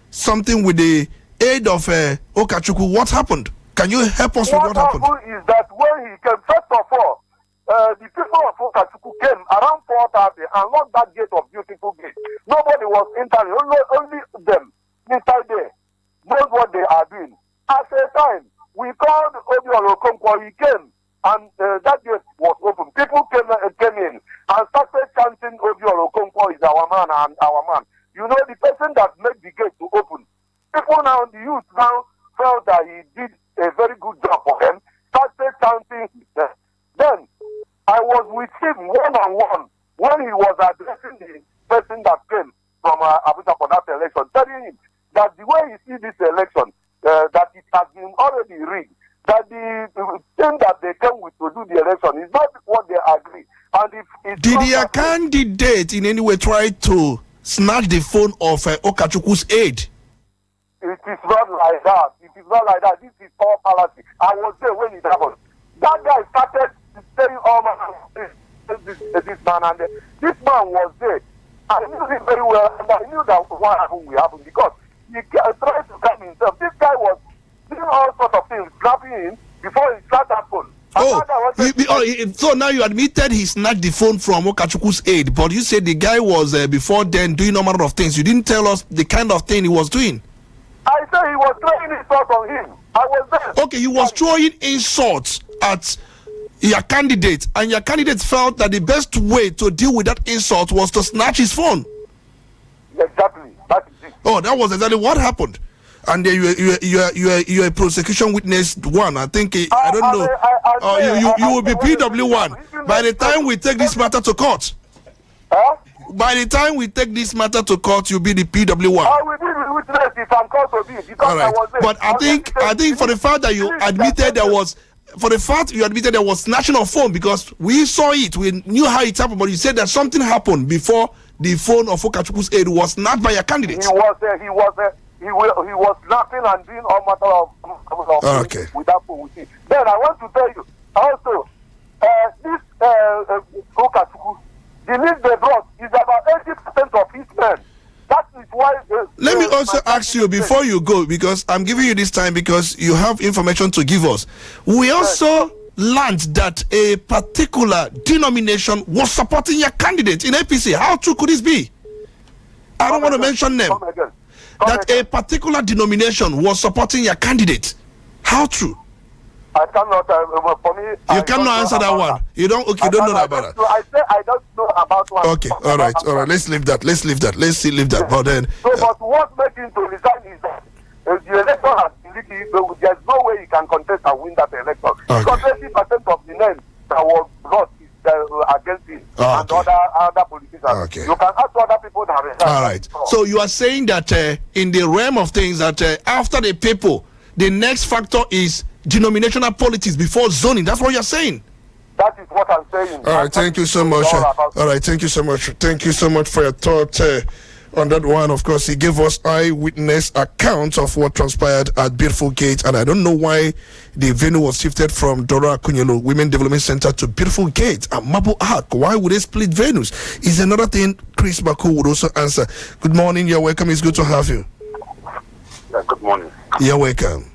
something with the aid of Okachukwu. What happened? Can you help us with what happened? What happened is that when he came, first of all, the people of Okachukwu came around 4:30 and locked that gate of Beautiful Gate. Nobody was entering, only them inside there knows what they are doing. At a time, we called Obiolo Okonkwo, he came, and that gate was open. People came in and started chanting Obiolo Okonkwo is our man and our man. You know, the person that made the gate to open. People now, the youth now felt that he did a very good job for them, started chanting. Then I was with him one-on-one when he was addressing the person that came from Abuja for that election, telling him that the way he sees this election, that it has been already rigged, that the thing that they came with to do the election is not what they agree. And if did your candidate in any way try to snatch the phone of Okachukwu's aide. It is not like that. It is not like that. This is all fallacy. I was there when it happened. That guy started saying, "Oh man, this man," and this man was there. I knew him very well, and I knew that what happened will happen because he tried to calm himself. This guy was doing all sorts of things, grabbing him before he snatched that phone. So now you admitted he snatched the phone from Okachukwu's aide, but you said the guy was before then doing no matter of things. You didn't tell us the kind of thing he was doing. I said he was throwing insults on him. I was there. Okay, he was throwing insults at your candidate, and your candidate felt that the best way to deal with that insult was to snatch his phone. Exactly. That is it. Oh, that was exactly what happened. And you're a prosecution witness one. I think I don't know. You will be PW1 by the time we take this matter to court. By the time we take this matter to court, you'll be the PW1. I will be the witness if I'm called to be. Because all right. I was there. But I think for the fact that you admitted there was snatching of phone, because we saw it, we knew how it happened, but you said that something happened before the phone of Okachukwu's aide was snatched by your candidate. He was laughing and doing all matter of okay. With that phone with him. Then I want to tell you also, this Okachukwu, the list they brought is about 80% of his men. That is why. Let me also ask you before you go, because I'm giving you this time because you have information to give us. We also learned that a particular denomination was supporting your candidate in APC. How true could this be? I don't want to mention them. That a particular denomination was supporting your candidate. How true? I cannot. For me, you cannot answer that one. You don't. Okay, you don't know about that. I say I don't know about one. Okay, all right. Let's leave that. Let's leave that. But then. So, but what makes him to resign is that the election has been leaky. There's no way he can contest and win that election. Okay. Because 80% of the names that was brought is against him and other politicians. Okay. You can ask other people that resign. All right. So you are saying that in the realm of things that after the people, the next factor is denominational politics before zoning. That's what you're saying. That is what I'm saying. All right, thank you so much. All right, thank you so much. Thank you so much for your thought on that one. Of course, he gave us eyewitness accounts of what transpired at Beautiful Gate, and I don't know why the venue was shifted from Dora Akunyelu Women Development Center to Beautiful Gate and Mabu Ark. Why would they split venues? Is another thing Chris Baku would also answer. Good morning, you're welcome. It's good to have you. Yeah, good morning. You're welcome.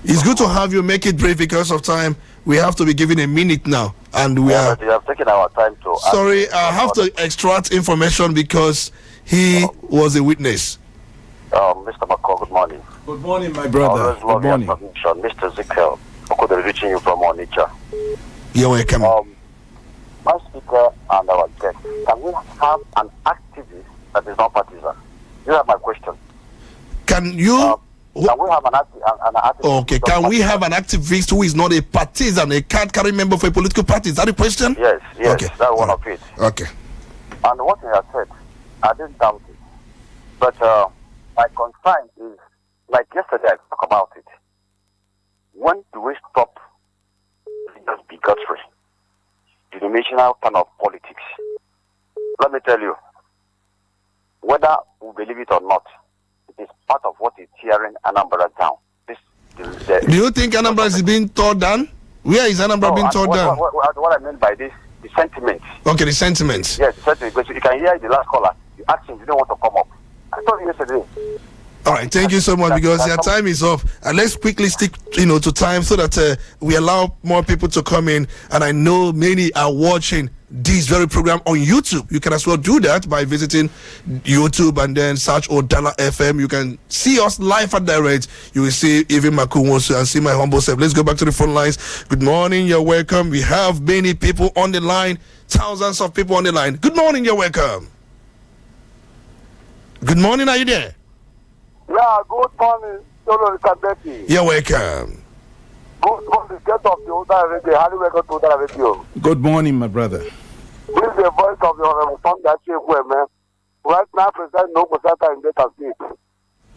It's good to have you. Make it brief because of time. We have to be given a minute now, and we are. We have taken our time to. Sorry, I have to extract information because he was a witness. Mr. McCall, good morning. Good morning, my brother. Good morning. Mr. Ezekiel, I'm reaching you from Onitsha. You're welcome. My speaker and our guest, can we have an activist that is not partisan? You have my question. Can you? Can we have an activist? Okay, can we have an activist who is not a partisan, a card-carrying member for a political party? Is that the question? Yes, okay. That's one of it. Okay. And what he has said, I didn't doubt it. But my concern is, like yesterday I talked about it. When do we stop just bigotry, denominational kind of politics? Let me tell you, whether we believe it or not, it is part of what is tearing Anambra down. Do you think Anambra is being torn down? Where is Anambra being torn down? What I mean by this, the sentiment. Okay, the sentiment. Yes, the sentiment. Because you can hear the last caller. You asked him, you don't want to come up. I told you yesterday. All right, thank you so much, because your time is up, and let's quickly stick, to time so that we allow more people to come in. And I know many are watching this very program on YouTube. You can as well do that by visiting YouTube and then search Udala FM. You can see us live and direct. You will see even Makunwosu and see my humble self. Let's go back to the phone lines. Good morning, you're welcome. We have many people on the line, thousands of people on the line. Good morning, you're welcome. Good morning, are you there? Yeah, good morning, Solo Kabeki. You're welcome. Good morning, get of the Udala Radio. How do you welcome to Udala Radio? Good morning, my brother. This is the voice of the Honorable Son that you man. Right now, President Nogosata in Delta State.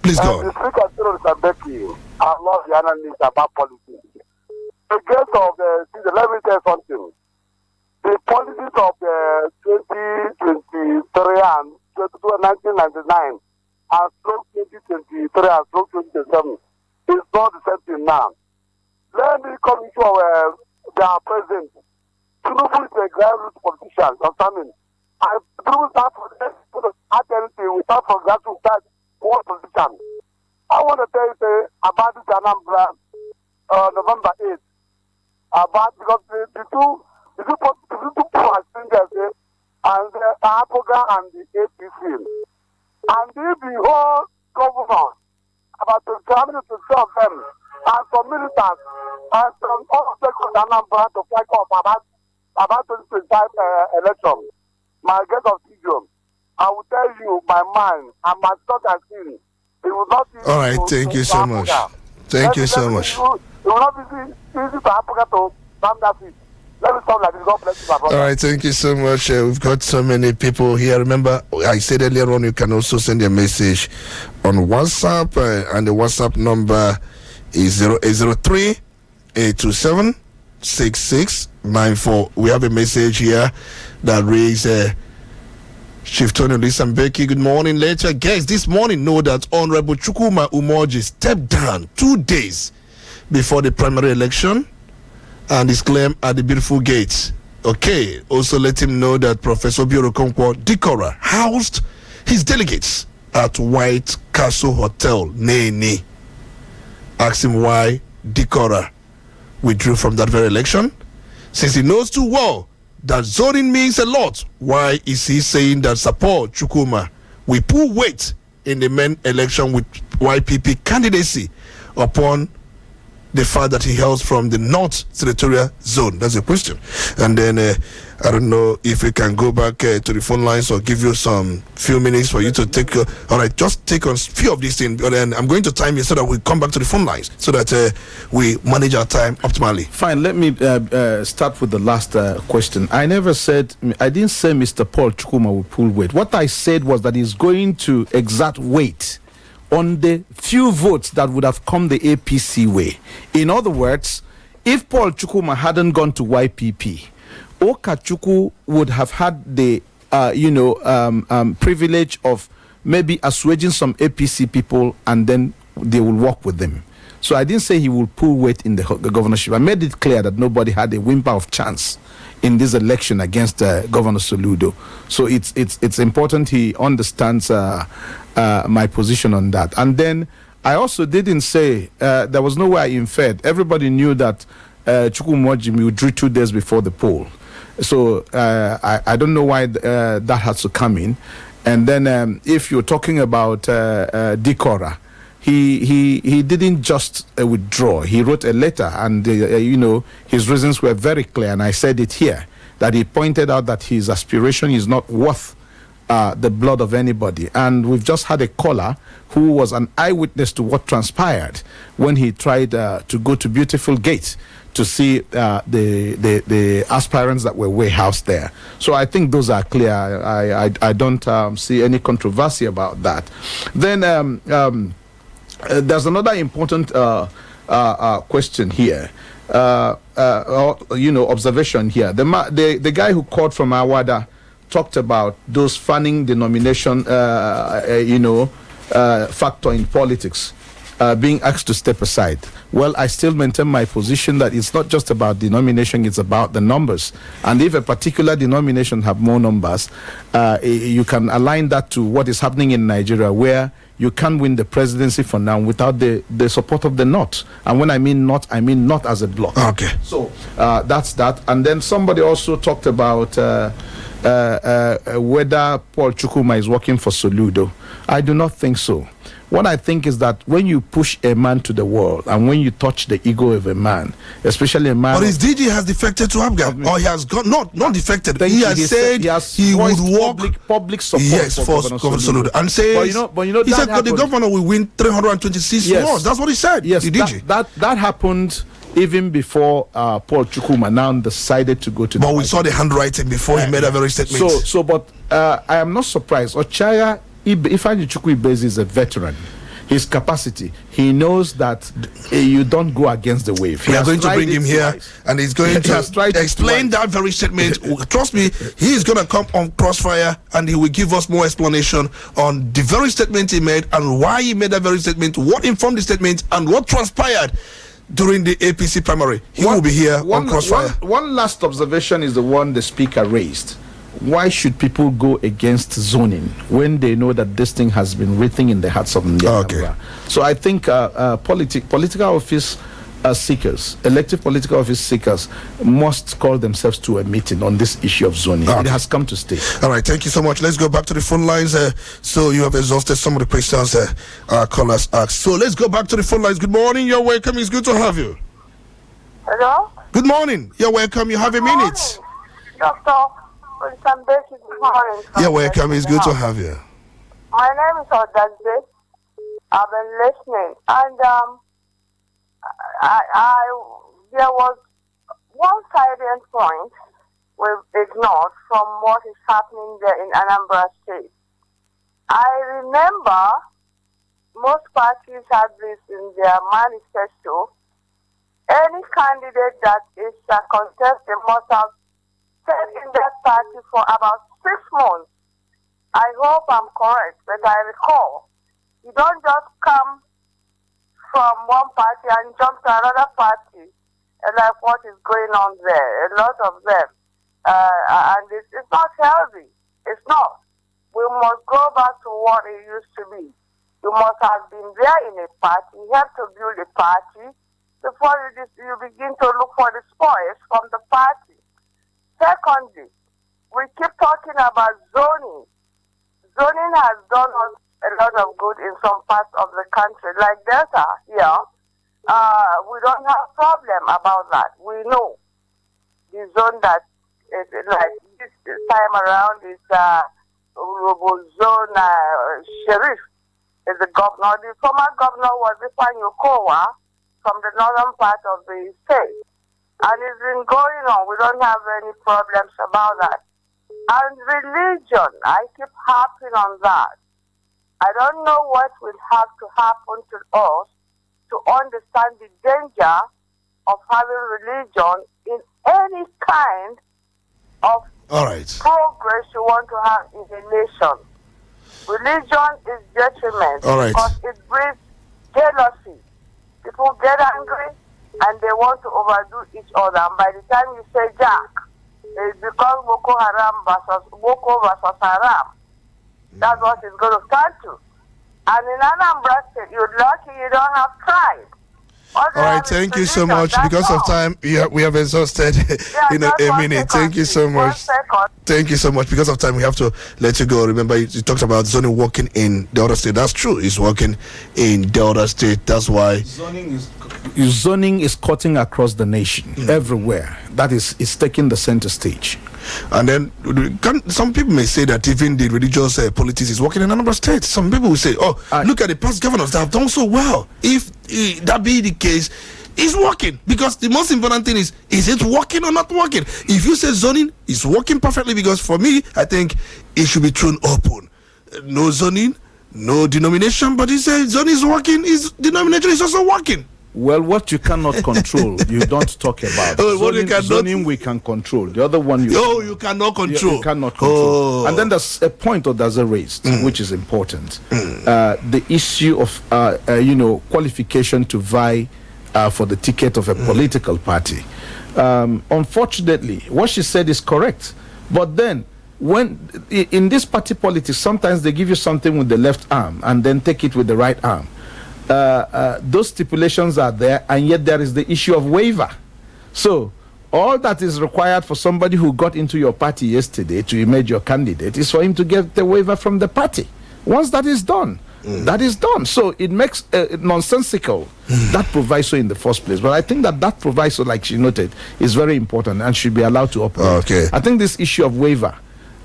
Please go. The speaker, Solo Kabeki, I love the analysis about politics. The guest of the, let me tell you something. The politics of the 2023 and 1999 and stroke 2023 and stroke 2027 is not the same thing now. Let me come into their president. Tinubu is a grassroots politician, understanding? And Tinubu start for the anything without for grassroots start one politician. I want to tell you about this Anambra November 8th. About because the two are singers and the Apoga and the APC. And if the whole governor, about 20 of them, and some militants, and some all of them in Anambra to fight off about 2025 election, my guest of Stadium, I will tell you my mind and my thought and feeling. It will not be all right, thank you so much. Thank you so much. It will not be easy for Africa to stand that feet. Let me stop like this. God bless you, my brother. All right, thank you so much. We've got so many people here. Remember, I said earlier on, you can also send a message on WhatsApp, and the WhatsApp number is 0803 827 6694. We have a message here that reads, Chief Tony Lisambeki, good morning. Later, guests this morning know that Honorable Chukwuma Umoji stepped down 2 days before the primary election and his claim at the beautiful gates. Okay, also let him know that Professor Bioro Konkwo Dikora housed his delegates at White Castle Hotel, Nene. Ask him why Dikora withdrew from that very election. Since he knows too well that zoning means a lot, why is he saying that support Chukwuma will pull weight in the main election with YPP candidacy upon the fact that he hails from the North Territorial Zone? That's a question. And then I don't know if we can go back to the phone lines or give you some few minutes for you to take. All right, just take on few of these things. But then I'm going to time you so that we come back to the phone lines so that we manage our time optimally. Fine. Let me start with the last question. I didn't say Mr. Paul Chukwuma will pull weight. What I said was that he's going to exert weight on the few votes that would have come the APC way. In other words, if Paul Chukwuma hadn't gone to YPP, Okachukwu would have had the privilege of maybe assuaging some APC people, and then they will work with them. So I didn't say he will pull weight in the governorship. I made it clear that nobody had a whimper of chance in this election against Governor Soludo. So it's important he understands my position on that. And then I also didn't say there was no way I inferred. Everybody knew that Chukwumojimi withdrew 2 days before the poll. So I don't know why that has to come in. And then if you're talking about Dikora, he didn't just withdraw. He wrote a letter, and his reasons were very clear. And I said it here, that he pointed out that his aspiration is not worth the blood of anybody. And we've just had a caller who was an eyewitness to what transpired when he tried to go to Beautiful Gate to see the aspirants that were warehoused there. So I think those are clear. I don't see any controversy about that. Then there's another important question here, observation here. The guy who called from Awada talked about those fanning the nomination, factor in politics. Being asked to step aside. Well, I still maintain my position that it's not just about denomination, it's about the numbers. And if a particular denomination have more numbers, you can align that to what is happening in Nigeria, where you can't win the presidency for now without the support of the North. And when I mean not as a bloc. Okay. So that's that. And then somebody also talked about whether Paul Chukwuma is working for Soludo. I do not think so. What I think is that when you push a man to the wall and when you touch the ego of a man, especially a man... But his DG has defected to Abga, or he has got not defected. He has said he would work public support. Yes, for Governor Soludo. And says, he said that the governor will win 326 wards. That's what he said. Yes, the DG. That happened even before Paul Chukwuma now decided to go to... But we saw the handwriting before he made a very statement. But I am not surprised. Ochaya Ifeanyi Chukwu Ibezi is a veteran. his capacity. He knows that you don't go against the wave. We are going to bring him here, and he's going to explain that very statement. Trust me, he is going to come on Crossfire, and he will give us more explanation on the very statement he made and why he made that very statement, what informed the statement, and what transpired during the APC primary. He will be here on Crossfire. One last observation is the one the speaker raised. Why should people go against zoning when they know that this thing has been written in the hearts of India? Okay. So I think political office seekers, elective political office seekers, must call themselves to a meeting on this issue of zoning. Okay. It has come to stay. All right, thank you so much. Let's go back to the phone lines. So you have exhausted some of the questions our callers asked. So let's go back to the phone lines. Good morning. You're welcome. It's good to have you. Hello? Good morning. You're welcome. You have a minute. Doctor, with some basic morning. You're welcome. It's good to have you. My name is Udala. I've been listening. And there was one salient point we've ignored from what is happening there in Anambra State. I remember most parties have this in their manifesto. Any candidate that is a contestant must have stayed in that party for about 6 months. I hope I'm correct, but I recall you don't just come from one party and jump to another party, like what is going on there. A lot of them, and it's not healthy. It's not. We must go back to what it used to be. You must have been there in a party. You have to build a party before you begin to look for the spoils from the party. Secondly, we keep talking about zoning. Zoning has done us a lot of good in some parts of the country, like Delta here. We don't have a problem about that. We know the zone that is like this time around is zone Sheriff is the governor. The former governor was Ifan Yokowa from the northern part of the state. And it's been going on. We don't have any problems about that. And religion, I keep harping on that. I don't know what will have to happen to us to understand the danger of having religion in any kind of progress you want to have in the nation. Religion is detriment because it breeds jealousy. People get angry and they want to overdo each other. And by the time you say Jack, it becomes Boko versus Haram. That's what it's going to start to. And in Anambra State, you're lucky you don't have pride. All right, thank you so much. Because of time, we have exhausted in a minute. Thank you so much. Thank you so much. Because of time, we have to let you go. Remember, you talked about zoning working in the other state. That's true. It's working in the other state. That's why zoning is cutting across the nation, everywhere. That is, it's taking the center stage. And then some people may say that even the religious politics is working in a number of states. Some people will say, look at the past governors that have done so well. If that be the case, it's working. Because the most important thing is it working or not working? If you say zoning is working perfectly, because for me, I think it should be thrown open. No zoning, no denomination, but he said zoning is working, denomination is also working. Well, what you cannot control, you don't talk about. Zoning we can control. The other one you cannot control. You cannot control. And then there's a point Odaze raised, which is important. The issue of qualification to vie for the ticket of a political party. Unfortunately, what she said is correct. But then, when in this party politics, sometimes they give you something with the left arm and then take it with the right arm. Those stipulations are there, and yet there is the issue of waiver. So all that is required for somebody who got into your party yesterday to emerge your candidate is for him to get the waiver from the party. Once that is done, that is done. So it makes nonsensical that proviso in the first place. But I think that proviso, like she noted, is very important and should be allowed to operate. I think this issue of waiver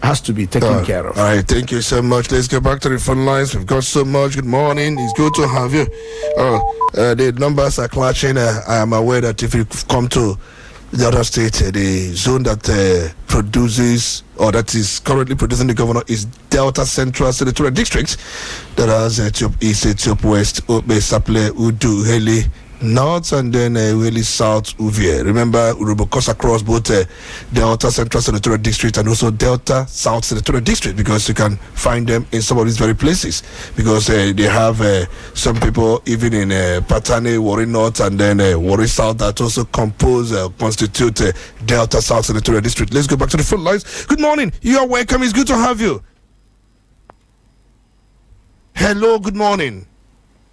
has to be taken care of. All right, thank you so much. Let's get back to the phone lines. We've got so much. Good morning. It's good to have you. The numbers are clashing. I am aware that if you come to the other state, the zone that produces, or that is currently producing the governor, is Delta Central Senatorial District. That has Etiop East, Etiop West, Obe, Saple, Udu, Heli North, and then Heli South, Uvie. Remember, Urubu cuts across both Delta Central Senatorial District and also Delta South Senatorial District, because you can find them in some of these very places, because they have some people even in Patane, Warri North, and then Warri South that also constitute Delta South Senatorial District. Let's go back to the phone lines. Good morning. You are welcome. It's good to have you. Hello. Good morning.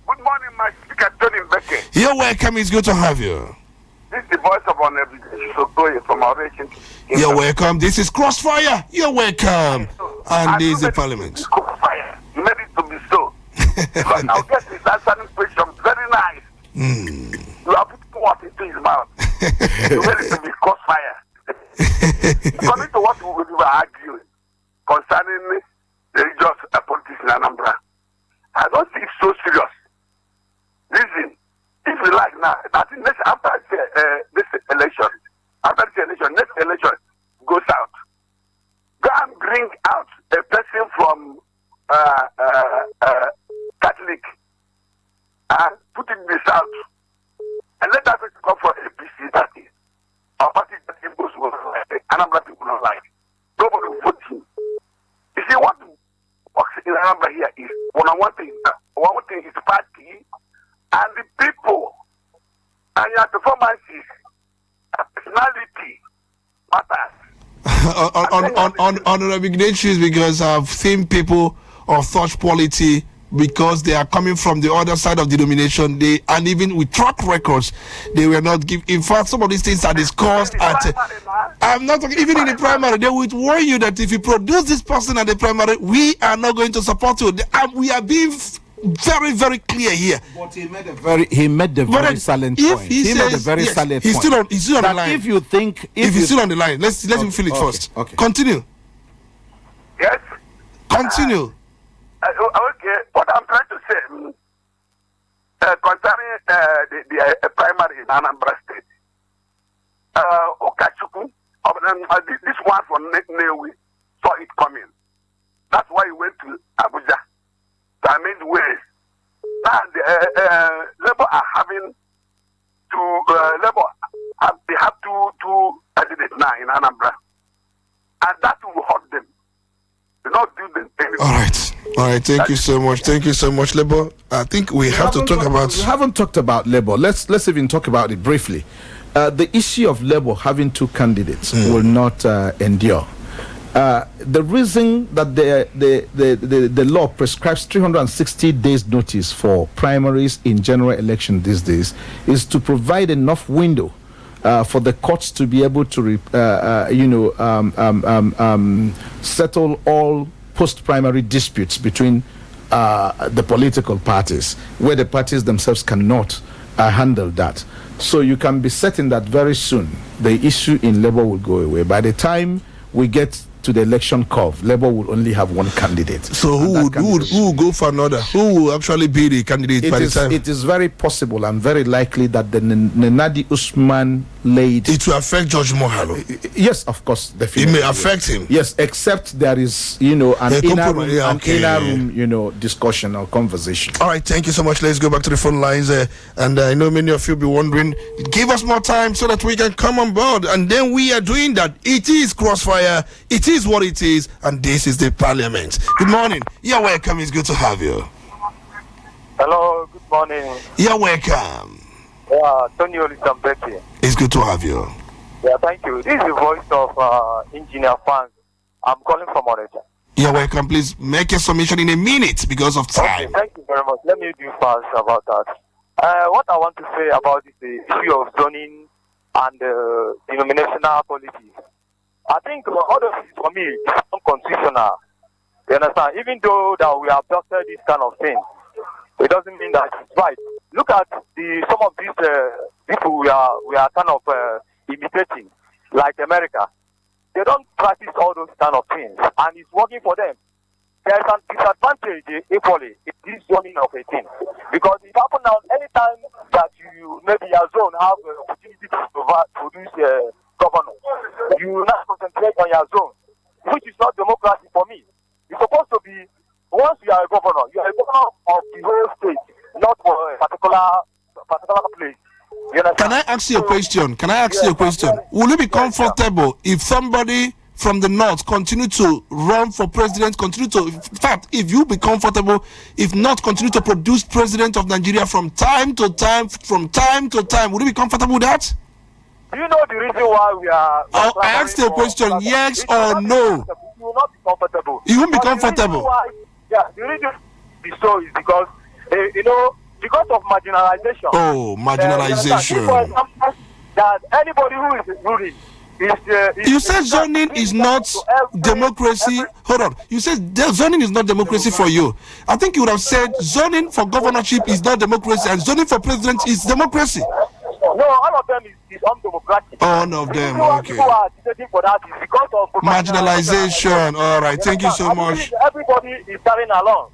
Good morning, my speaker, Tony Becky. You're welcome. It's good to have you. This is the voice of Honorable Sokoye from our region. You're welcome. This is Crossfire. You're welcome. And this is the Parliament. Crossfire. You made it to be so. Because I'll get this answering question very nice. You have put what into his mouth. You made it to be Crossfire. According to what we were arguing concerning the religious politics in Anambra, I don't think it's so serious. Listen, if you like now, I think after this election, next election goes out. Go and bring out a person from Catholic and put it in the south, and let that person come for APC party or party that people will like, Anambra people don't like. Nobody will vote him. You see what works in Anambra here is one thing is party and the people and your performances, personality matters. On Ignatius, because I've seen people of such quality, because they are coming from the other side of the denomination, and even with track records, they were not given. In fact, some of these things are discussed at. I'm not talking even in the primary. They would warn you that if you produce this person at the primary, we are not going to support you. We are being very, very clear here. But he made the very salient point. He made a very salient point. He's still on the line. If you think, if he's still on the line, let's him feel it first. Okay. Continue. Yes. Continue. Okay. What I'm trying to say concerning the primary in Anambra State, Okachuku, this one from Newi saw it coming. That's why he went to Abuja to amend ways. And Labour are having they have two candidates now in Anambra, and that will hurt them. Do not do them anything. All right. Thank you so much, Labour. I think we have to talk about. We haven't talked about Labour. Let's even talk about it briefly. The issue of Labour having two candidates will not endure. The reason that the law prescribes 360 days notice for primaries in general election these days is to provide enough window for the courts to be able to settle all post-primary disputes between the political parties, where the parties themselves cannot handle that. So you can be certain that very soon the issue in Labour will go away. By the time we get to the election curve, Labour will only have one candidate. So who will go for another? Who will actually be the candidate by the time? It is very possible and very likely that the Nenadi Usman led. It will affect George Mohalo. Yes, of course. It may affect him. Yes, except there is, an inner room, discussion or conversation. All right, thank you so much. Let's go back to the phone lines. And I know many of you will be wondering, give us more time so that we can come on board. And then we are doing that. It is Crossfire. It is what it is. And this is the Parliament. Good morning. You're welcome. It's good to have you. Hello, good morning. You're welcome. Tony Olitambeki. It's good to have you. Yeah, thank you. This is the voice of Engineer Fans. I'm calling from Onitsha. You're welcome. Please make a submission in a minute because of time. Okay, thank you very much. Let me do fast about that. What I want to say about is the issue of zoning and denominational policies. I think all of this for me is unconstitutional. You understand? Even though that we have adopted this kind of thing, it doesn't mean that it's right. Look at some of these people we are kind of imitating, like America. They don't practice all those kind of things, and it's working for them. There is a disadvantage equally in this zoning of a thing, because it happens now anytime that maybe your zone have the opportunity to provide produce governor. You not concentrate on your zone, which is not democracy for me. It's supposed to be, once you are a governor of the whole state, not for a particular place. Can I ask you a question? Will you be comfortable if somebody from the north continue to run for president, in fact, if you be comfortable, if not continue to produce president of Nigeria from time to time, will you be comfortable with that? Do you know the reason why we are... I asked you a question, yes or no? You will not be comfortable. You won't be comfortable. The reason so is because, because of marginalization. Oh, marginalization. For example, that anybody who is ruling you said zoning is not democracy. Hold on. You said zoning is not democracy for you. I think you would have said zoning for governorship is not democracy and zoning for president is democracy. No, all of them is undemocratic. All of them, okay. People are deciding for that is because of marginalization. All right, thank you so much. Everybody is carrying along.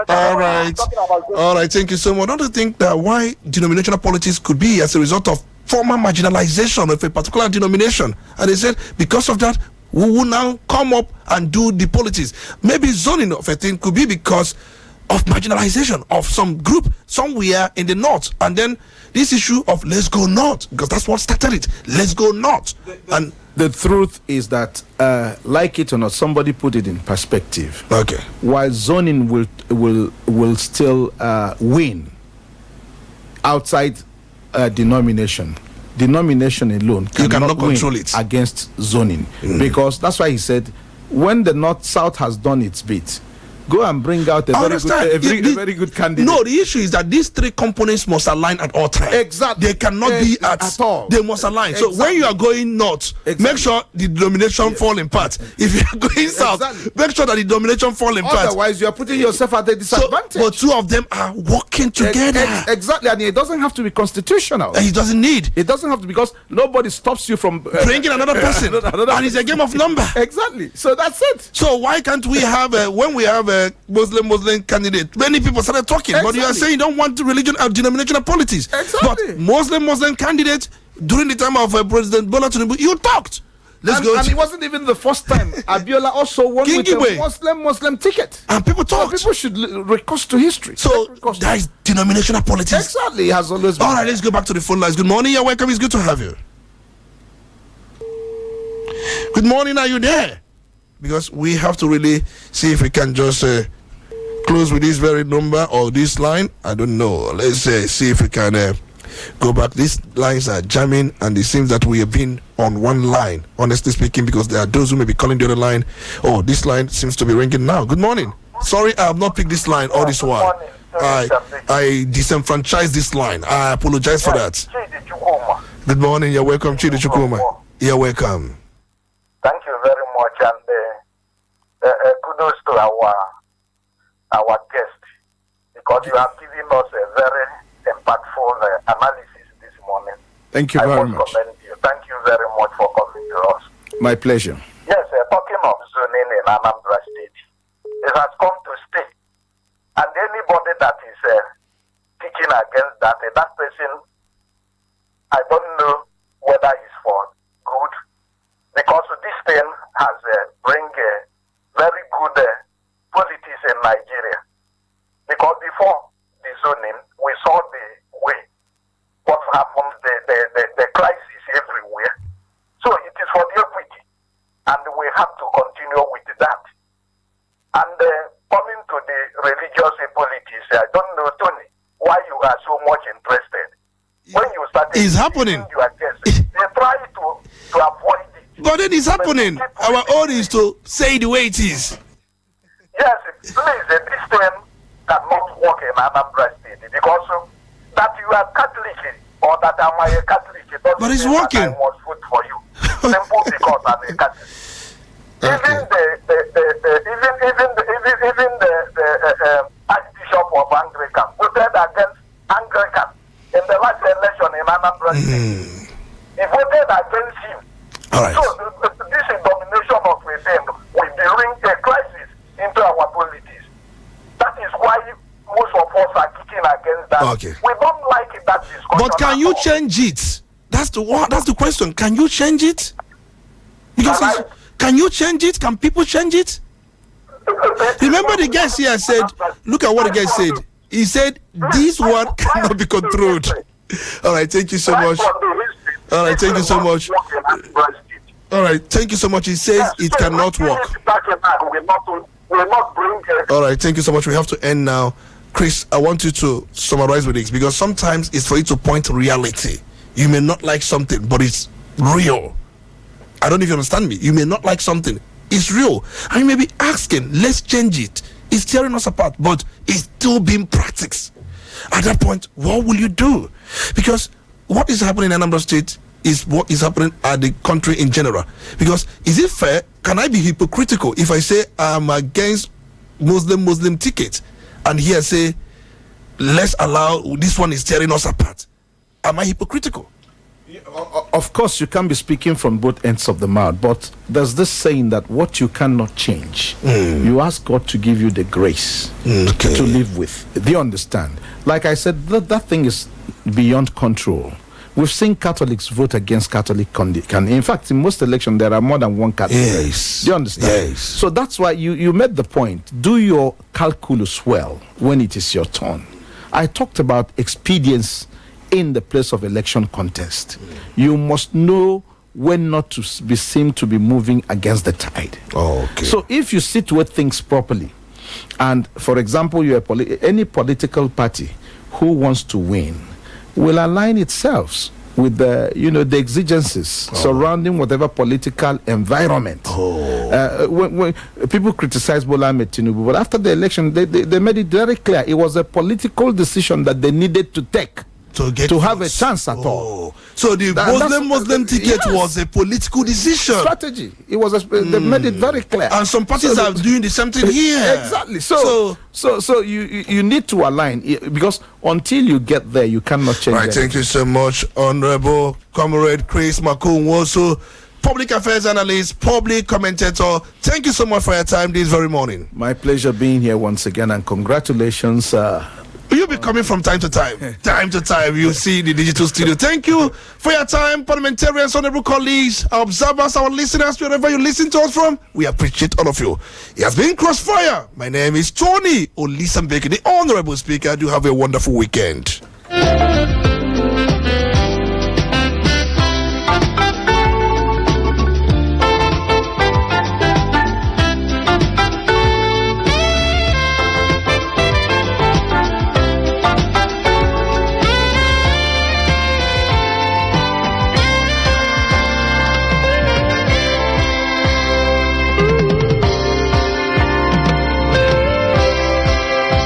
All right, thank you so much. Don't you think that why denominational politics could be as a result of former marginalization of a particular denomination? And they said because of that, we will now come up and do the politics. Maybe zoning of a thing could be because of marginalization of some group somewhere in the north, and then this issue of let's go north, because that's what started it. Let's go north. And the truth is that, like it or not, somebody put it in perspective. Okay. While zoning will still win outside denomination alone cannot control it against zoning, because that's why he said when the north south has done its bit, go and bring out a very good candidate. No, the issue is that these three components must align at all times. Exactly. They cannot be at all. They must align. Exactly. So when you are going north, make sure the denomination fall in part. If you are going south, make sure that the denomination fall in part. Otherwise, you are putting yourself at a disadvantage. But two of them are working together. Exactly, and it doesn't have to be constitutional. It doesn't need. It doesn't have to, because nobody stops you from bringing another person. And it's a game of number. Exactly. So that's it. So why can't we have when we have a Muslim candidate? Many people started talking, but you are saying you don't want religion or denominational politics. Exactly. But Muslim candidate during the time of President Bola Tinubu, you talked. And it wasn't even the first time. Abiola also won with a Muslim ticket. And people talked. So people should recourse to history. So that is denominational politics. Exactly. It has always been. All right, let's go back to the phone lines. Good morning. You're welcome. It's good to have you. Good morning. Are you there? Because we have to really see if we can just close with this very number or this line. I don't know. Let's see if we can go back. These lines are jamming, and it seems that we have been on one line, honestly speaking, because there are those who may be calling the other line. Oh, this line seems to be ringing now. Good morning. Sorry, I have not picked this line all this while. I disenfranchised this line. I apologize for that. Good morning. You're welcome, Chidi Chukuma. You're welcome. Thank you very much, and kudos to our guest, because you have given us a very impactful analysis this morning. Thank you very much. Commend you. Thank you very much for coming to us. My pleasure. Yes, talking of zoning in Anambra State, it has come to stay. And anybody that is teaching against that, that person, I don't know whether it's for good, because this thing has bring very good politics in Nigeria. Because before the zoning, we saw the way what happens, the crisis everywhere. So it is for the equity, and we have to continue with that. And coming to the religious politics, I don't know, Tony, why you are so much interested. When you started, it's happening. They try to avoid it. But it is happening. Our own is to say the way it is. Yes, please, this thing cannot work in Anambra State, because that you are Catholic or that I'm a Catholic, but it's working. I must vote for you. Simple, because I'm a Catholic. Even the Archbishop of Anglican voted against Anglican in the last election in Anambra State. He voted against him. All right. So this domination of a thing will bring a crisis into our politics. That is why most of us are kicking against that. Okay. We don't like that discussion. But can you change it? That's the question. Can you change it? Because can you change it? Can people change it? Remember the guy here said, look at what the guy said. He said, this one cannot be controlled. All right, thank you so much. All right, thank you so much. All right, thank you so much. He says it cannot work. All right, thank you so much. We have to end now. Chris, I want you to summarize with this, because sometimes it's for you to point to reality. You may not like something, but it's real. I don't know if you understand me. You may not like something. It's real. And you may be asking, let's change it. It's tearing us apart, but it's still being practiced. At that point, what will you do? Because what is happening in Anambra State is what is happening at the country in general. Because is it fair? Can I be hypocritical if I say I'm against Muslim ticket, and here say let's allow this one is tearing us apart? Am I hypocritical? Of course, you can be speaking from both ends of the mouth, but there's this saying that what you cannot change, you ask God to give you the grace to live with. Do you understand? Like I said, that thing is beyond control. We've seen Catholics vote against Catholic candidate. In fact, in most elections, there are more than one Catholic. Yes. Do you understand? Yes. So that's why you made the point. Do your calculus well when it is your turn. I talked about expedience in the place of election contest. You must know when not to be seen to be moving against the tide. Oh, okay. So if you situate things properly, and for example, you're any political party who wants to win will align itself with the the exigencies surrounding whatever political environment. When people criticize Bola Ahmed Tinubu, but after the election, they made it very clear it was a political decision that they needed to take to have a chance at all. So the Muslim ticket was a political decision. Strategy. It was they made it very clear. And some parties are doing the same thing here. Exactly. So you need to align, because until you get there, you cannot change. Right. Thank you so much, Honorable Comrade Chris Makunwoso, public affairs analyst, public commentator. Thank you so much for your time this very morning. My pleasure being here once again, and congratulations. You'll be coming from time to time. Time to time, you'll see the digital studio. Thank you for your time, parliamentarians, honorable colleagues, our observers, our listeners, wherever you listen to us from. We appreciate all of you. It has been Crossfire. My name is Tony Olisambeke, the Honorable Speaker. Do have a wonderful weekend.